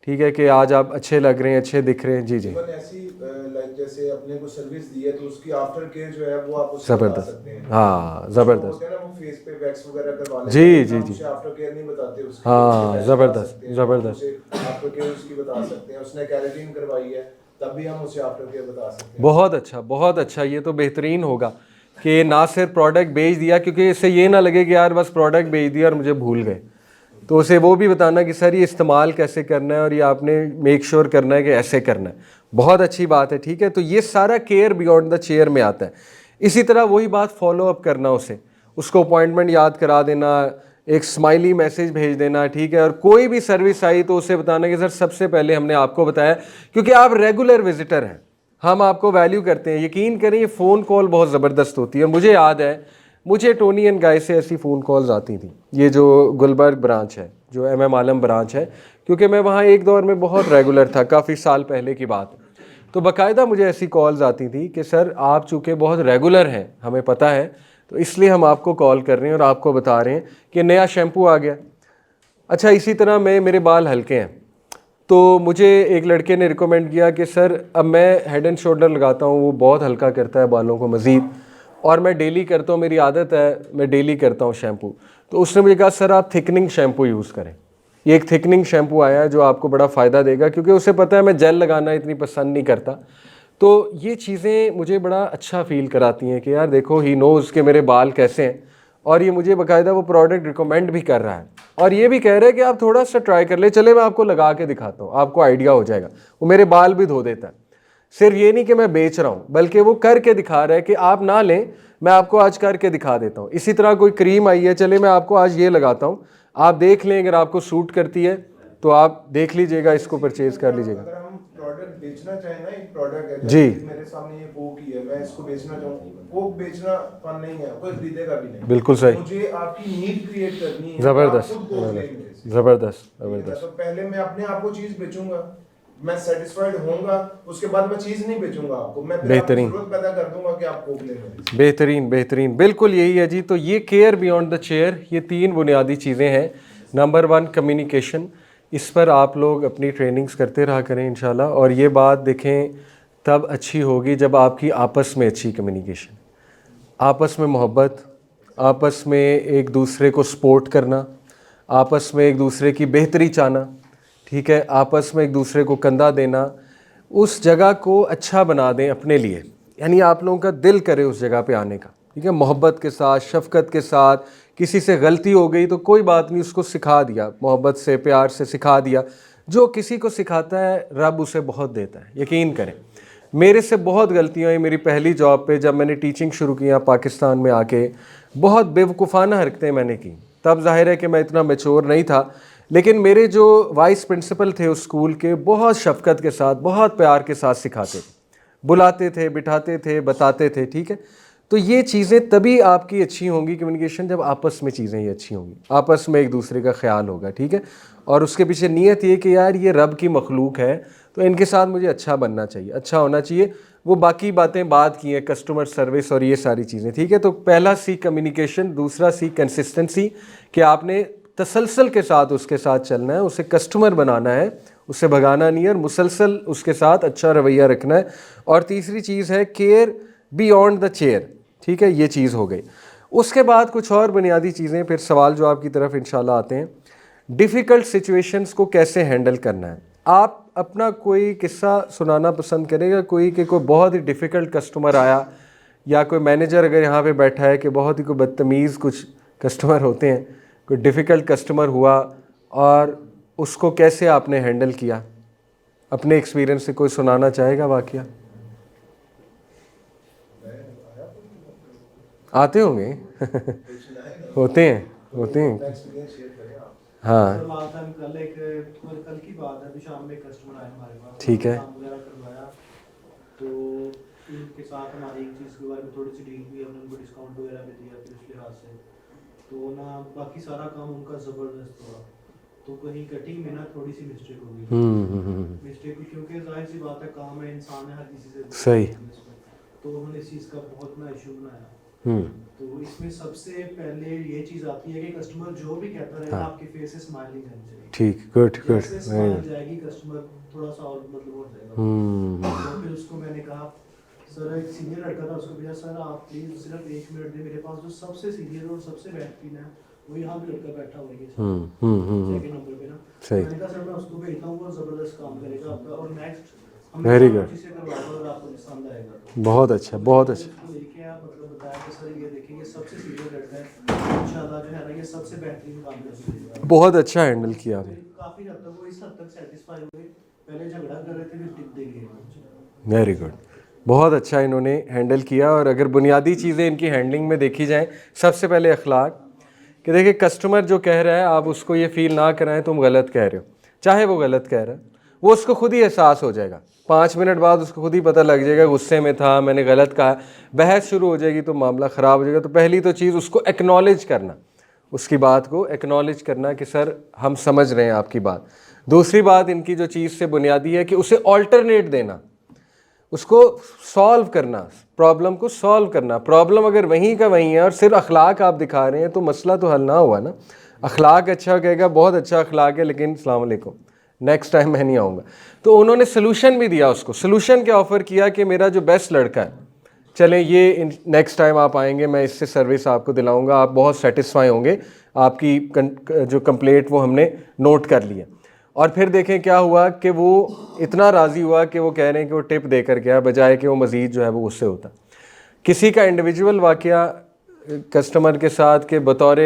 ठीक है, कि आज आप अच्छे लग रहे हैं, अच्छे दिख रहे हैं। जी जी, ऐसी लाइक जैसे अपने को सर्विस दी है तो उसकी आफ्टर केयर जो है वो आप उससे बता सकते हैं। हाँ ज़बरदस्त, होते हैं ना वो फेस पे वैक्स वगैरह करवा लेते जी हैं, जी हम जी, उसे आफ्टर केयर नहीं बताते उसकी, हाँ ज़बरदस्त ज़बरदस्त, आफ्टर केयर उसकी बता सकते हैं। उसने केराटिन करवाई है तब भी हम उसे आफ्टर केयर बता सकते हैं। बहुत अच्छा बहुत अच्छा। ये तो बेहतरीन होगा कि ना सिर्फ प्रोडक्ट बेच दिया, क्योंकि इससे ये ना लगे कि यार बस प्रोडक्ट बेच दिया और मुझे भूल गए, तो उसे वो भी बताना कि सर ये इस्तेमाल कैसे करना है और ये आपने मेक श्योर करना है कि ऐसे करना है। बहुत अच्छी बात है, ठीक है। तो ये सारा केयर बियॉन्ड द चेयर में आता है। इसी तरह वही बात फॉलो अप करना, उसको अपॉइंटमेंट याद करा देना, एक स्माइली मैसेज भेज देना, ठीक है। और कोई भी सर्विस आई तो उसे बताना कि सर सबसे पहले हमने आपको बताया क्योंकि आप रेगुलर विजिटर हैं, हम आपको वैल्यू करते हैं। यकीन करें ये फ़ोन कॉल बहुत ज़बरदस्त होती है। मुझे याद है मुझे टोनी एंड गाय से ऐसी फ़ोन कॉल्स आती थी, ये जो गुलबर्ग ब्रांच है, जो MM आलम ब्रांच है, क्योंकि मैं वहाँ एक दौर में बहुत रेगुलर था, काफ़ी साल पहले की बात। तो बाकायदा मुझे ऐसी कॉल्स आती थी कि सर आप चूँकि बहुत रेगुलर हैं, हमें पता है, तो इसलिए हम आपको कॉल कर रहे हैं और आपको बता रहे हैं कि नया शैम्पू आ गया। अच्छा, इसी तरह मेरे बाल हल्के हैं, तो मुझे एक लड़के ने रिकमेंड किया कि सर अब मैं हेड एंड शोल्डर लगाता हूँ, वो बहुत हल्का करता है बालों को मज़ीद, और मैं डेली करता हूँ, मेरी आदत है, मैं डेली करता हूँ शैम्पू। तो उसने मुझे कहा सर आप थिकनिंग शैम्पू यूज़ करें, ये एक थिकनिंग शैम्पू आया है जो आपको बड़ा फ़ायदा देगा, क्योंकि उसे पता है मैं जेल लगाना इतनी पसंद नहीं करता। तो ये चीज़ें मुझे बड़ा अच्छा फ़ील कराती हैं कि यार देखो ही नोज़ के मेरे बाल कैसे हैं, और ये मुझे बाकायदा वो प्रोडक्ट रिकमेंड भी कर रहा है, और ये भी कह रहा है कि आप थोड़ा सा ट्राई कर ले, चले मैं आपको लगा के दिखाता हूँ, आपको आइडिया हो जाएगा। वो मेरे बाल भी धो देता है। सिर्फ ये नहीं कि मैं बेच रहा हूँ, बल्कि वो करके दिखा रहा है कि आप ना लें, मैं आपको आज करके दिखा देता हूँ। इसी तरह कोई क्रीम आई है, चले मैं आपको आज ये लगाता हूँ, आप देख लें, अगर आपको सूट करती है तो आप देख लीजिएगा, इसको परचेज कर लीजिएगा। अगर हम प्रोडक्ट बेचना चाहें ना, एक प्रोडक्ट है जी, मेरे सामने ये कोक ही है, मैं इसको बेचना चाहूँ, कोक बेचना फन नहीं है, कोई खरीदेगा भी नहीं। बिल्कुल सही, मुझे आपकी नीड क्रिएट करनी है, ज़बरदस्त आप खुद कोक लें मेरे से। ज़बरदस्त ठीक है ना? ज़बरदस्त, तो पहले मैं अपने आप को चीज बेचूंगा, मैं सेटिस्फाइड होऊंगा, उसके बाद मैं चीज नहीं बेचूंगा आपको, मैं फिर आपको बेहतरीन, जरूरत पैदा कर दूंगा कि आप कोक लें मेरे से। बेहतरीन बेहतरीन, बिल्कुल यही है जी। तो ये केयर बियॉन्ड द चेयर, ये 3 बुनियादी चीज़ें हैं। नंबर 1 कम्युनिकेशन, इस पर आप लोग अपनी ट्रेनिंग्स करते रहा करें इंशाल्लाह। और ये बात देखें तब अच्छी होगी जब आपकी आपस में अच्छी कम्युनिकेशन, आपस में मोहब्बत, आपस में एक दूसरे को सपोर्ट करना, आपस में एक दूसरे की बेहतरी चाहना, ठीक है, आपस में एक दूसरे को कंधा देना, उस जगह को अच्छा बना दें अपने लिए, यानी आप लोगों का दिल करे उस जगह पे आने का, ठीक है, मोहब्बत के साथ, शफकत के साथ। किसी से गलती हो गई तो कोई बात नहीं, उसको सिखा दिया, मोहब्बत से प्यार से सिखा दिया। जो किसी को सिखाता है रब उसे बहुत देता है, यकीन करें। मेरे से बहुत गलतियाँ हुई मेरी पहली जॉब पे, जब मैंने टीचिंग शुरू किया पाकिस्तान में आके, बहुत बेवकूफ़ाना हरकतें मैंने की। तब जाहिर है कि मैं इतना मैच्योर नहीं था, लेकिन मेरे जो वाइस प्रिंसिपल थे उस स्कूल के, बहुत शफकत के साथ, बहुत प्यार के साथ सिखाते थे, बुलाते थे, बिठाते थे, बताते थे, ठीक है। तो ये चीज़ें तभी आपकी अच्छी होंगी कम्युनिकेशन, जब आपस में चीज़ें ये अच्छी होंगी, आपस में एक दूसरे का ख्याल होगा, ठीक है। और उसके पीछे नीयत ये कि यार ये रब की मखलूक है, तो इनके साथ मुझे अच्छा बनना चाहिए, अच्छा होना चाहिए। वो बाकी बातें बात की हैं, कस्टमर सर्विस और ये सारी चीज़ें, ठीक है। तो पहला सी कम्युनिकेशन, दूसरा सी कंसिस्टेंसी, कि आपने तसलसल के साथ उसके साथ चलना है, उसे कस्टमर बनाना है, उसे भगाना नहीं है, और मुसलसल उसके साथ अच्छा रवैया रखना है। और तीसरी चीज़ है केयर बियॉन्ड द चेयर, ठीक है, ये चीज़ हो गई। उसके बाद कुछ और बुनियादी चीज़ें, फिर सवाल जो आपकी तरफ इंशाल्लाह आते हैं, डिफ़िकल्ट सिचुएशंस को कैसे हैंडल करना है। आप अपना कोई किस्सा सुनाना पसंद करेगा, कोई कि कोई बहुत ही डिफ़िकल्ट कस्टमर आया, या कोई मैनेजर अगर यहाँ पे बैठा है कि बहुत ही कोई बदतमीज़ कुछ कस्टमर होते हैं, कोई डिफ़िकल्ट कस्टमर हुआ और उसको कैसे आपने हैंडल किया, अपने एक्सपीरियंस से कोई सुनाना चाहेगा वाकया? आते होंगे होते हैं हाँ, सर लास्ट टाइम कल की बात है, अभी शाम में कस्टमर आए हमारे पास, ठीक है। काम वगैरह करवाया, तो उनके साथ हमारी एक चीज़ के बारे में थोड़ी सी डील हुई, हमने उनको डिस्काउंट वगैरह भी दिया फिर उस लिहाज से, तो ना बाकी सारा काम उनका ज़बरदस्त हुआ। तो कहीं कटिंग में ना थोड़ी सी मिस्टेक हो गई, मिस्टेक, क्योंकि जाहिर सी बात है, काम है, इंसान है, हर किसी से सही। तो उन्होंने इस चीज़ का बहुत ना इशू बनाया। तो इसमें सबसे पहले ये चीज़ आती है कि कस्टमर जो भी कहता रहेगा, हाँ। आपके फेस से स्माइलिंग आनी चाहिए। ठीक, गुड गुड, जैसे स्माइल जाएगी कस्टमर थोड़ा सा और मतलब हो जाएगा। तो फिर उसको मैंने कहा, सर एक सीनियर लड़का था, उसको भैया सर आप प्लीज़ सिर्फ 1 मिनट दें, मेरे पास जो सबसे सीनियर और सबसे बेहतरीन है वो यहाँ भी लड़का बैठा हुआ है सेकंड नंबर पे ना। सही। मैंने कहा सर मैं उसको भेजता हूँ, वो ज़बरदस्त काम करेगा आपका, और नेक्स्ट Very good. जिसे करवाएगा और आपको पसंद आएगा। बहुत अच्छा, बहुत अच्छा। लेके आप मतलब बताया कि सर ये देखिए ये सबसे सीनियर लड़का है, इंशाल्लाह जो है ना ये सबसे बेहतरीन काम कर सकेगा। बहुत अच्छा हैंडल किया आपने। काफ़ी हद तक वो इस हद तक सेटिस्फाई हुए, पहले झगड़ा कर रहे थे फिर टिप दे गए। वेरी गुड, बहुत अच्छा इन्होंने हैंडल किया। और अगर बुनियादी चीज़ें इनकी हैंडलिंग में देखी जाएँ, सबसे पहले अखलाक, कि देखिए कस्टमर जो कह रहा है आप उसको ये फील ना कराएं तुम गलत कह रहे हो, चाहे वो गलत कह रहा है, वो उसको खुद ही एहसास हो जाएगा, 5 मिनट बाद उसको खुद ही पता लग जाएगा गुस्से में था, मैंने गलत कहा, बहस शुरू हो जाएगी तो मामला ख़राब हो जाएगा। तो पहली तो चीज़ उसको एक्नॉलेज करना, उसकी बात को एक्नॉलेज करना कि सर हम समझ रहे हैं आपकी बात। दूसरी बात इनकी जो चीज़ से बुनियादी है कि उसे ऑल्टरनेट देना, उसको सॉल्व करना, प्रॉब्लम को सॉल्व करना। प्रॉब्लम अगर वहीं का वहीं है और सिर्फ अखलाक आप दिखा रहे हैं तो मसला तो हल ना हुआ ना। अखलाक अच्छा कहेगा बहुत अच्छा अखलाक है, लेकिन अस्सलाम वालेकुम नेक्स्ट टाइम मैं नहीं आऊँगा। तो उन्होंने सलूशन भी दिया उसको। सलूशन क्या ऑफ़र किया कि मेरा जो बेस्ट लड़का है, चलें ये नेक्स्ट टाइम आप आएंगे मैं इससे सर्विस आपको दिलाऊंगा, आप बहुत सेटिस्फाई होंगे, आपकी जो कंप्लेंट वो हमने नोट कर लिया। और फिर देखें क्या हुआ कि वो इतना राज़ी हुआ कि वो कह रहे हैं कि वो टिप देकर गया, बजाय कि वो मज़ीद जो है वो उससे होता। किसी का इंडिविजुअल वाक़या कस्टमर के साथ के बतौर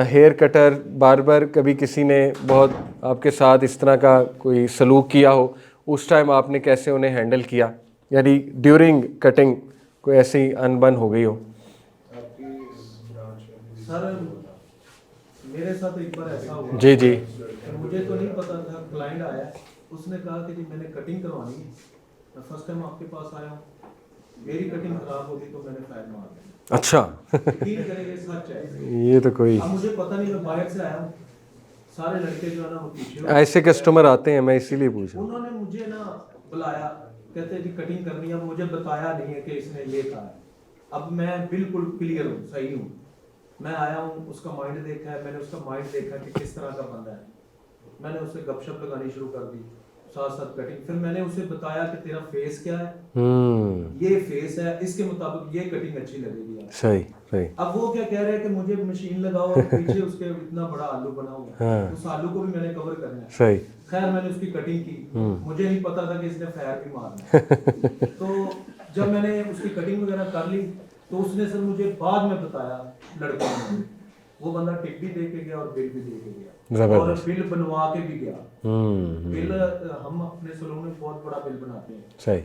हेयर कटर बार्बर कभी किसी ने बहुत आपके साथ इस तरह का कोई सलूक किया हो, उस टाइम आपने कैसे उन्हें हैंडल किया, यानी ड्यूरिंग कटिंग कोई ऐसी अनबन हो गई हो? सर मेरे साथ एक बार ऐसा हुआ, जी जी, मुझे तो नहीं पता था, क्लाइंट आया, उसने कहा कि जी मैंने कटिंग करवानी है, मैं फर्स्ट टाइम आपके पास आया हूँ, मेरी कटिंग खराब होगी तो मैंने फायर मार दी। अच्छा यकीन करेंगे सच है। ये तो कोई अब मुझे पता नहीं, मैं बाहर से आया हूँ, सारे लड़के जो है ना वो पीछे, ऐसे कस्टमर आते हैं, मैं इसीलिए पूछा। उन्होंने मुझे ना बुलाया, कहते जी कटिंग करनी है, मुझे बताया नहीं है कि इसने ये कहा है। अब मैं बिल्कुल क्लियर हूँ, सही हूँ, मैं आया हूँ, उसका माइंड देखा है मैंने, उसका माइंड देखा कि किस तरह का बंदा है, मैंने उससे गपशप लगानी शुरू कर दी, साथ साथ कटिंग। फिर मैंने उसे बताया कि तेरा फेस क्या है, हम्म, ये फेस है, इसके मुताबिक ये कटिंग अच्छी लगेगी यार। सही सही। अब वो क्या कह रहा है कि मुझे मशीन लगाओ और पीछे उसके इतना बड़ा आलू बना हुआ है, हाँ। उस आलू को भी मैंने कवर करना है। सही। खैर मैंने उसकी कटिंग की, मुझे नहीं पता था कि इसने फायर भी मारना है। तो जब मैंने उसकी कटिंग वगैरह कर ली तो उसने सर मुझे बाद में बताया, लड़के ने, वो बंदा टिप भी दे के गया और बिल भी दे के गया, और जबरदस्त। बिल बनवा के भी गया। हम्म, बिल हम अपने सलून में बहुत बड़ा बिल बनाते हैं, सही।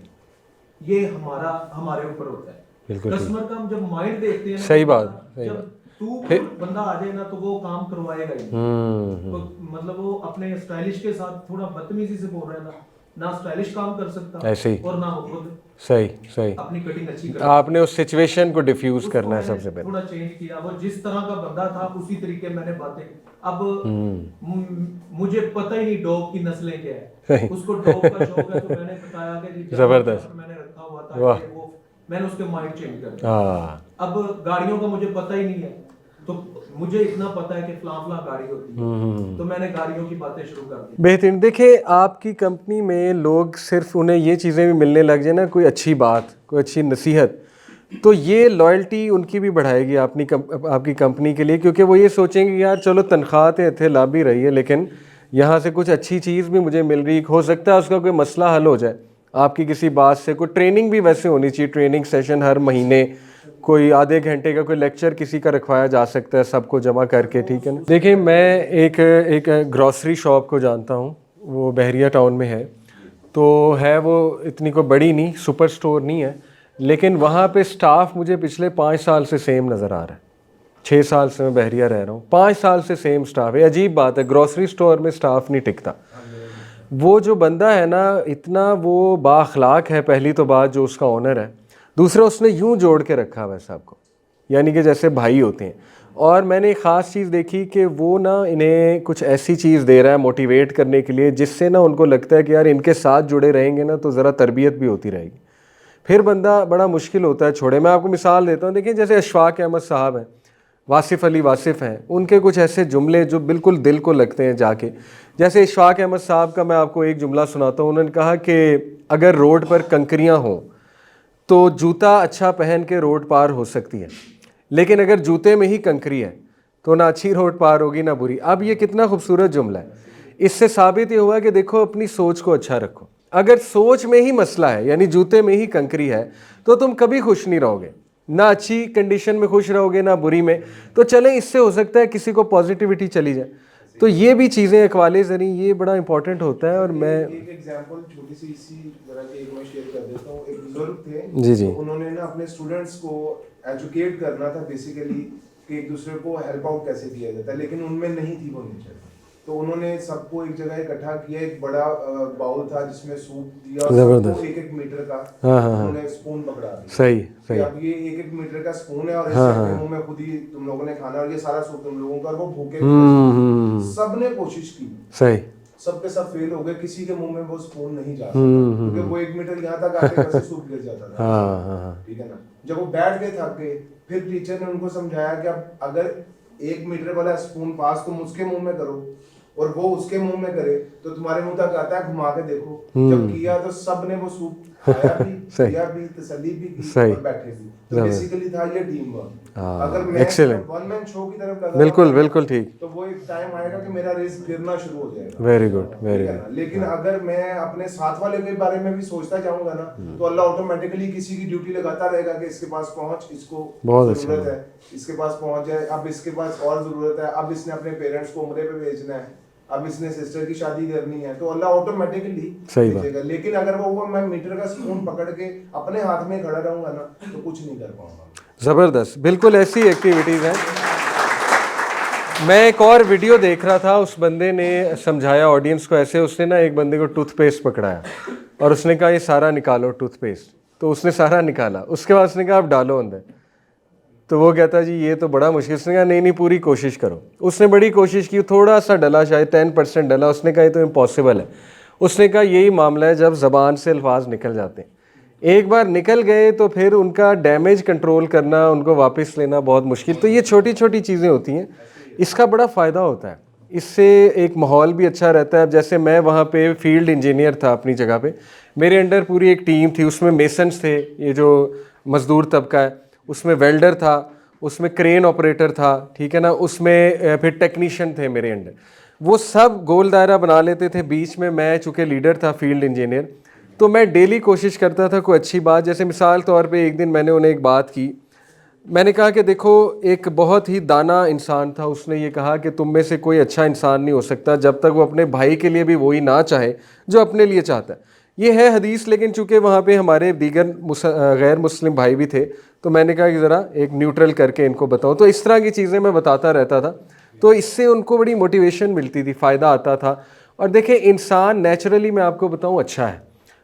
ये हमारे ऊपर होता है। बिल्कुल ठीक। कस्टमर का हम जब माइंड देखते हैं ना, सही तो बात, बंदा- सही जब बात। तू फिर- बंदा आ जाए ना तो वो काम करवाएगा ही नहीं। तो मतलब वो अपने स्टाइलिश के साथ थोड़ा बदतमीजी से बोल रहा है ना स्टाइलिश काम कर सकता ऐसे ही। और ना वो खुद सही सही। अपनी कटिंग अच्छी कर। आपने उस सिचुएशन को डिफ्यूज उसको करना है मैंने सबसे पहले। थोड़ा चेंज किया, वो जिस तरह का बंदा था उसी तरीके मैंने बातें। अब मुझे पता ही नहीं डॉग की नस्लें क्या सही। है, उसको डॉग का शौक है, तो मैंने बताया कि जी जबरदस्त। मैंने रखा हुआ वाह। था, वो मैंने उसके माइंड चेंज कर दिया। हाँ, अब गाड़ियों का मुझे पता ही नहीं है, तो मुझे इतना पता है कि फलां गाड़ी होती है, तो मैंने गाड़ियों की बातें शुरू कर दी। बेहतरीन। देखिए आपकी कंपनी में लोग सिर्फ उन्हें ये चीज़ें भी मिलने लग जाए ना, कोई अच्छी बात, कोई अच्छी नसीहत, तो ये लॉयल्टी उनकी भी बढ़ाएगी आपकी कंपनी के लिए, क्योंकि वो ये सोचेंगे कि यार चलो तनख्वाह तो इतने ला भी रही है, लेकिन यहाँ से कुछ अच्छी चीज़ भी मुझे मिल रही, हो सकता है उसका कोई मसला हल हो जाए आपकी किसी बात से। कोई ट्रेनिंग भी वैसे होनी चाहिए, ट्रेनिंग सेशन हर महीने, कोई आधे घंटे का कोई लेक्चर किसी का रखवाया जा सकता है, सबको जमा करके, ठीक है ना। देखिए मैं एक ग्रॉसरी शॉप को जानता हूँ, वो बहरिया टाउन में है, तो है वो इतनी कोई बड़ी नहीं, सुपर स्टोर नहीं है, लेकिन वहाँ पे स्टाफ मुझे पिछले 5 साल से सेम नज़र आ रहा है। 6 साल से मैं बहरिया रह रहा हूँ, 5 साल से सेम स्टाफ है। अजीब बात है, ग्रॉसरी स्टोर में स्टाफ नहीं टिकता। वो जो बंदा है ना, इतना वो बाअखलाक है, पहली तो बात, जो उसका ओनर है। दूसरा, उसने यूं जोड़ के रखा हुआ है सबको, यानी कि जैसे भाई होते हैं। और मैंने एक ख़ास चीज़ देखी कि वो ना इन्हें कुछ ऐसी चीज़ दे रहा है मोटिवेट करने के लिए, जिससे ना उनको लगता है कि यार इनके साथ जुड़े रहेंगे ना तो ज़रा तरबियत भी होती रहेगी, फिर बंदा बड़ा मुश्किल होता है छोड़े। मैं आपको मिसाल देता हूँ, देखिए जैसे अशफाक अहमद साहब हैं, वासिफ़ अली वासिफ़ हैं, उनके कुछ ऐसे जुमले जो बिल्कुल दिल को लगते हैं जाके। जैसे अशफाक अहमद साहब का मैं आपको एक जुमला सुनाता हूँ। उन्होंने कहा कि अगर रोड पर कंकरियाँ हों तो जूता अच्छा पहन के रोड पार हो सकती है, लेकिन अगर जूते में ही कंकरी है तो ना अच्छी रोड पार होगी ना बुरी। अब ये कितना खूबसूरत जुमला है। इससे साबित ये हुआ कि देखो अपनी सोच को अच्छा रखो। अगर सोच में ही मसला है, यानी जूते में ही कंकरी है, तो तुम कभी खुश नहीं रहोगे, ना अच्छी कंडीशन में खुश रहोगे ना बुरी में। तो चलें, इससे हो सकता है किसी को पॉजिटिविटी चली जाए। तो ये भी चीज़ें अकवाले ज़री, ये बड़ा इंपॉर्टेंट होता है। और मैं एक एग्जांपल छोटी सी इसी तरह की एक मैं शेयर कर देता हूँ। एक बुजुर्ग थे, जी जी, तो उन्होंने ना अपने स्टूडेंट्स को एजुकेट करना था बेसिकली, कि एक दूसरे को हेल्प आउट कैसे किया जाता है, लेकिन उनमें नहीं थी वो नेचर। तो उन्होंने सबको एक जगह इकट्ठा किया, एक बड़ा बाउल था जिसमें सूप दिया, और सबको 1-1 मीटर का उन्होंने स्पून पकड़ा दिया। सही सही। अब ये 1-1 मीटर का स्पून है, और हाँ, इसके हाँ। मुंह में खुद ही तुम लोगों ने खाना, और ये सारा सूप तुम लोगों का, और वो भूखे हम्म, सबने कोशिश की, सही। सबके सब फेल हो गए, किसी के मुंह में वो स्पून नहीं जा सकता, क्योंकि वो 1 मीटर यहाँ तक आके कैसे सूप गिर जाता था। हाँ हाँ, ठीक है ना। जब वो बैठ गए थक गए, फिर टीचर ने उनको समझाया कि अब अगर 1 मीटर वाला स्पून पास तुम उसके मुंह में करो और वो उसके मुंह में करे तो तुम्हारे मुंह तक आता है, घुमा के देखो। जब किया तो सब ने वो सूप खाया भी, पिया भी, तसल्ली भी की और बैठे भी। तो बेसिकली था ये टीम वर्क। अगर मैं वन मैन शो की तरफ लगा, बिल्कुल बिल्कुल ठीक, तो वो एक टाइम आएगा कि मेरा रेस गिरना शुरू हो जाएगा। Very good, very good. लेकिन अगर मैं अपने साथ वाले के बारे में भी सोचता जाऊंगा ना, तो अल्लाह ऑटोमेटिकली किसी की ड्यूटी लगाता रहेगा कि इसके पास पहुंच, इसको जरूरत है, इसके पास पहुंच जाए, अब इसके पास और जरूरत है, अब इसने अपने पेरेंट्स को उम्रे पे भेजना है, अब इसने सिस्टर की शादी करनी है, तो अल्लाह ऑटोमेटिकली भेजेगा। लेकिन अगर वो मैं मीटर का स्पून पकड़ के अपने हाथ में खड़ा रहूंगा ना, तो कुछ नहीं कर पाऊंगा। ज़बरदस्त, बिल्कुल ऐसी एक्टिविटीज़ हैं। मैं एक और वीडियो देख रहा था, उस बंदे ने समझाया ऑडियंस को ऐसे, उसने ना एक बंदे को टूथपेस्ट पकड़ाया और उसने कहा ये सारा निकालो टूथपेस्ट, तो उसने सारा निकाला। उसके बाद उसने कहा आप डालो अंदर, तो वो कहता जी ये तो बड़ा मुश्किल। उसने कहा नहीं नहीं पूरी कोशिश करो। उसने बड़ी कोशिश की, थोड़ा सा डला, शायद 10% डला। उसने कहा ये तो इम्पॉसिबल है। उसने कहा यही मामला है जब ज़बान से अल्फाज निकल जाते हैं, एक बार निकल गए तो फिर उनका डैमेज कंट्रोल करना, उनको वापस लेना बहुत मुश्किल। तो ये छोटी छोटी चीज़ें होती हैं, इसका बड़ा फ़ायदा होता है। इससे एक माहौल भी अच्छा रहता है। अब जैसे मैं वहाँ पे फील्ड इंजीनियर था अपनी जगह पे, मेरे अंडर पूरी एक टीम थी, उसमें मेसन्स थे, ये जो मज़दूर तबका है, उसमें वेल्डर था, उसमें क्रेन ऑपरेटर था, ठीक है ना, उसमें फिर टेक्नीशियन थे मेरे अंडर। वो सब गोल दायरा बना लेते थे, बीच में मैं चूँकि लीडर था फील्ड इंजीनियर, तो मैं डेली कोशिश करता था कोई अच्छी बात, जैसे मिसाल तौर पे एक दिन मैंने उन्हें एक बात की, मैंने कहा कि देखो एक बहुत ही दाना इंसान था, उसने ये कहा कि तुम में से कोई अच्छा इंसान नहीं हो सकता जब तक वो अपने भाई के लिए भी वही ना चाहे जो अपने लिए चाहता है। ये है हदीस, लेकिन चूंकि वहाँ पे हमारे दीगर गैर मुस्लिम भाई भी थे, तो मैंने कहा कि ज़रा एक न्यूट्रल करके इनको बताऊँ। तो इस तरह की चीज़ें मैं बताता रहता था, तो इससे उनको बड़ी मोटिवेशन मिलती थी, फ़ायदा आता था। और देखिए इंसान नेचुरली, मैं आपको बताऊँ, अच्छा है,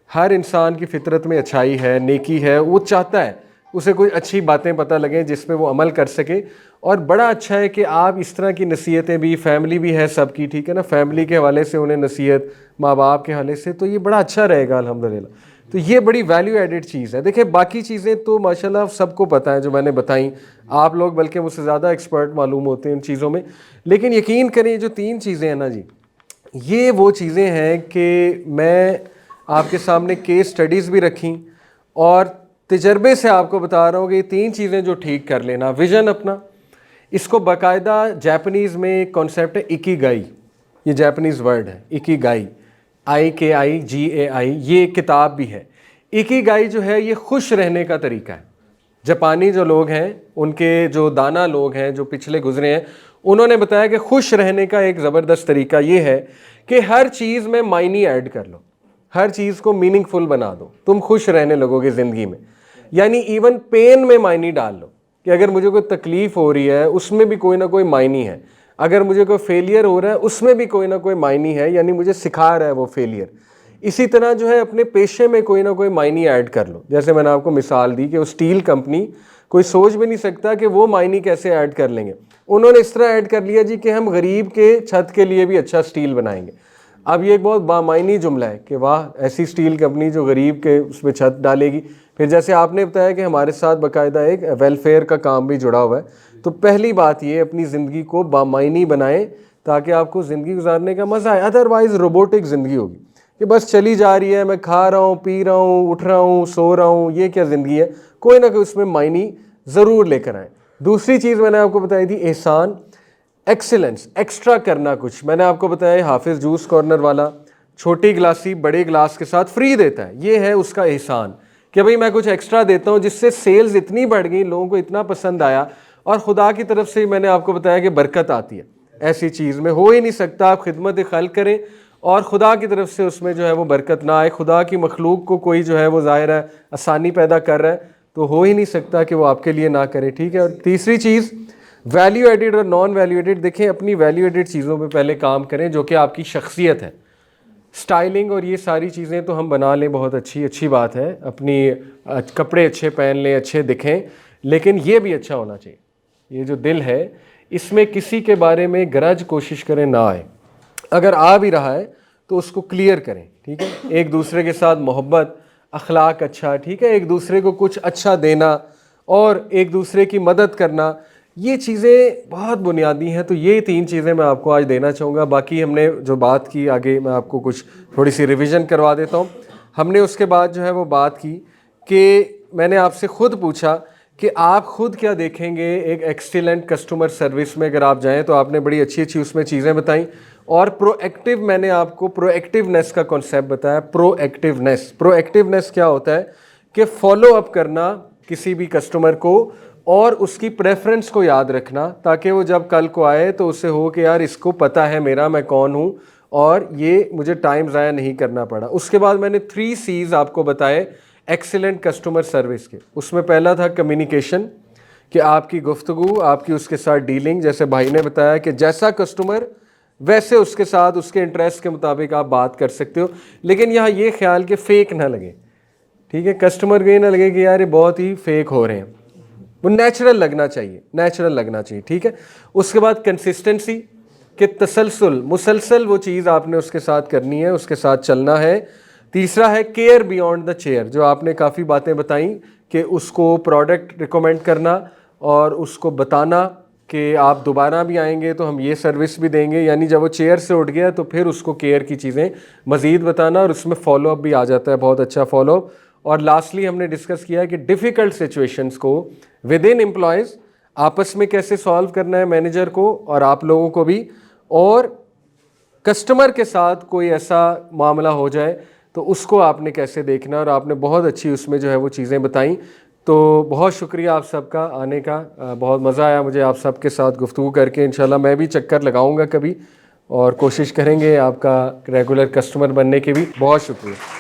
हर इंसान की फितरत में अच्छाई है, नेकी है, वो चाहता है उसे कोई अच्छी बातें पता लगें जिस पे वो अमल कर सके। और बड़ा अच्छा है कि आप इस तरह की नसीहतें भी, फैमिली भी है सबकी, ठीक है ना, फैमिली के हवाले से उन्हें नसीहत, माँ बाप के हवाले से, तो ये बड़ा अच्छा रहेगा अल्हम्दुलिल्लाह। तो ये बड़ी वैल्यू एडिड चीज़ है। देखिए बाकी चीज़ें तो माशाल्लाह सबको पता है जो मैंने बताई, आप लोग बल्कि मुझसे ज़्यादा एक्सपर्ट मालूम होते हैं इन चीज़ों में, लेकिन यकीन करें ये जो 3 चीज़ें हैं ना जी, ये वो चीज़ें हैं कि मैं आपके सामने केस स्टडीज़ भी रखी और तजर्बे से आपको बता रहा हूँ कि ये 3 चीज़ें जो ठीक कर लेना, विज़न अपना, इसको बाकायदा जापानीज़ में एक कॉन्सेप्ट है इकिगाई, ये जापानीज़ वर्ड है इकिगाई, IKIGAI, ये एक किताब भी है। इकिगाई जो है ये खुश रहने का तरीका है। जापानी जो लोग हैं, उनके जो दाना लोग हैं जो पिछले गुजरे हैं, उन्होंने बताया कि खुश रहने का एक ज़बरदस्त तरीका ये है कि हर चीज़ में मायने ऐड कर लो, हर चीज़ को मीनिंगफुल बना दो, तुम खुश रहने लगोगे ज़िंदगी में। यानी इवन पेन में मायने डाल लो कि अगर मुझे कोई तकलीफ़ हो रही है उसमें भी कोई ना कोई मायने है, अगर मुझे कोई फेलियर हो रहा है उसमें भी कोई ना कोई मायने है, यानी मुझे सिखा रहा है वो फेलियर। इसी तरह जो है अपने पेशे में कोई ना कोई मायने ऐड कर लो। जैसे मैंने आपको मिसाल दी कि वो स्टील कंपनी, कोई सोच भी नहीं सकता कि वो मायने कैसे ऐड कर लेंगे, उन्होंने इस तरह ऐड कर लिया जी कि हम गरीब के छत के लिए भी अच्छा स्टील बनाएंगे। अब ये एक बहुत बामायनी जुमला है कि वाह, ऐसी स्टील कंपनी जो गरीब के उसमें छत डालेगी। फिर जैसे आपने बताया कि हमारे साथ बाकायदा एक वेलफेयर का काम भी जुड़ा हुआ है, तो पहली बात ये अपनी ज़िंदगी को बामायनी बनाएं ताकि आपको ज़िंदगी गुजारने का मज़ा आए। अदरवाइज़ रोबोटिक ज़िंदगी होगी कि बस चली जा रही है, मैं खा रहा हूँ, पी रहा हूँ, उठ रहा हूँ, सो रहा हूँ, ये क्या ज़िंदगी है। कोई ना कोई उसमें मायने ज़रूर लेकर आएँ। दूसरी चीज़ मैंने आपको बताई थी एहसान, एक्सीलेंस, एक्स्ट्रा करना कुछ। मैंने आपको बताया हाफिज़ जूस कॉर्नर वाला छोटी गिलासी बड़े गिलास के साथ फ्री देता है, ये है उसका एहसान कि भाई मैं कुछ एक्स्ट्रा देता हूँ जिससे सेल्स इतनी बढ़ गई, लोगों को इतना पसंद आया, और खुदा की तरफ से मैंने आपको बताया कि बरकत आती है। ऐसी चीज़ में हो ही नहीं सकता आप खिदमत खल्क करें और खुदा की तरफ से उसमें जो है वो बरकत ना आए। खुदा की मखलूक को कोई जो है वो ज़ाहिर है आसानी पैदा कर रहा है, तो हो ही नहीं सकता कि वो आपके लिए ना करे, ठीक है। और तीसरी चीज़ वैल्यू एडिड और नॉन वैल्यू एडिड। देखें अपनी वैल्यू एडिड चीज़ों पे पहले काम करें जो कि आपकी शख्सियत है। स्टाइलिंग और ये सारी चीज़ें तो हम बना लें, बहुत अच्छी बात है, अपनी कपड़े अच्छे पहन लें, अच्छे दिखें, लेकिन ये भी अच्छा होना चाहिए। ये जो दिल है इसमें किसी के बारे में गरज कोशिश करें ना आए, अगर आ भी रहा है तो उसको क्लियर करें, ठीक है। एक दूसरे के साथ मोहब्बत, अखलाक अच्छा, ठीक है, एक दूसरे को कुछ अच्छा देना और एक दूसरे की मदद करना, ये चीज़ें बहुत बुनियादी हैं। तो ये 3 चीज़ें मैं आपको आज देना चाहूँगा। बाकी हमने जो बात की, आगे मैं आपको कुछ थोड़ी सी रिवीजन करवा देता हूँ। हमने उसके बाद जो है वो बात की कि मैंने आपसे ख़ुद पूछा कि आप ख़ुद क्या देखेंगे एक एक्सीलेंट कस्टमर सर्विस में अगर आप जाएँ, तो आपने बड़ी अच्छी उसमें चीज़ें बताई। और प्रोएक्टिव, मैंने आपको प्रोएक्टिवनेस का कॉन्सेप्ट बताया। प्रोएक्टिवनेस क्या होता है कि फॉलो अप करना किसी भी कस्टमर को और उसकी प्रेफरेंस को याद रखना, ताकि वो जब कल को आए तो उससे हो कि यार इसको पता है मेरा, मैं कौन हूँ और ये मुझे टाइम ज़ाया नहीं करना पड़ा। उसके बाद मैंने 3 C's आपको बताए एक्सीलेंट कस्टमर सर्विस के। उसमें पहला था कम्युनिकेशन, कि आपकी गुफ्तगू, आपकी उसके साथ डीलिंग, जैसे भाई ने बताया कि जैसा कस्टमर वैसे उसके साथ उसके इंटरेस्ट के मुताबिक आप बात कर सकते हो, लेकिन यहाँ ये ख्याल कि फ़ेक ना लगे, ठीक है। कस्टमर को ये ना लगे कि यार ये बहुत ही फेक हो रहे हैं, वो नेचुरल लगना चाहिए, ठीक है। उसके बाद कंसिस्टेंसी, कि तसलसल, मुसलसल वो चीज़ आपने उसके साथ करनी है, उसके साथ चलना है। तीसरा है केयर बियॉन्ड द चेयर, जो आपने काफ़ी बातें बताई कि उसको प्रोडक्ट रिकमेंड करना और उसको बताना कि आप दोबारा भी आएंगे तो हम ये सर्विस भी देंगे, यानी जब वो चेयर से उठ गया तो फिर उसको केयर की चीज़ें मज़ीद बताना, और उसमें फॉलोअप भी आ जाता है, बहुत अच्छा फॉलोअप। और लास्टली हमने डिस्कस किया कि डिफ़िकल्ट सिचुएशंस को विद इन एम्प्लॉयज़ आपस में कैसे सॉल्व करना है, मैनेजर को और आप लोगों को भी, और कस्टमर के साथ कोई ऐसा मामला हो जाए तो उसको आपने कैसे देखना, और आपने बहुत अच्छी उसमें जो है वो चीज़ें बताई। तो बहुत शुक्रिया आप सबका आने का, बहुत मज़ा आया मुझे आप सबके साथ गुफ्तगू करके। इंशाल्लाह मैं भी चक्कर लगाऊंगा कभी और कोशिश करेंगे आपका रेगुलर कस्टमर बनने की भी। बहुत शुक्रिया।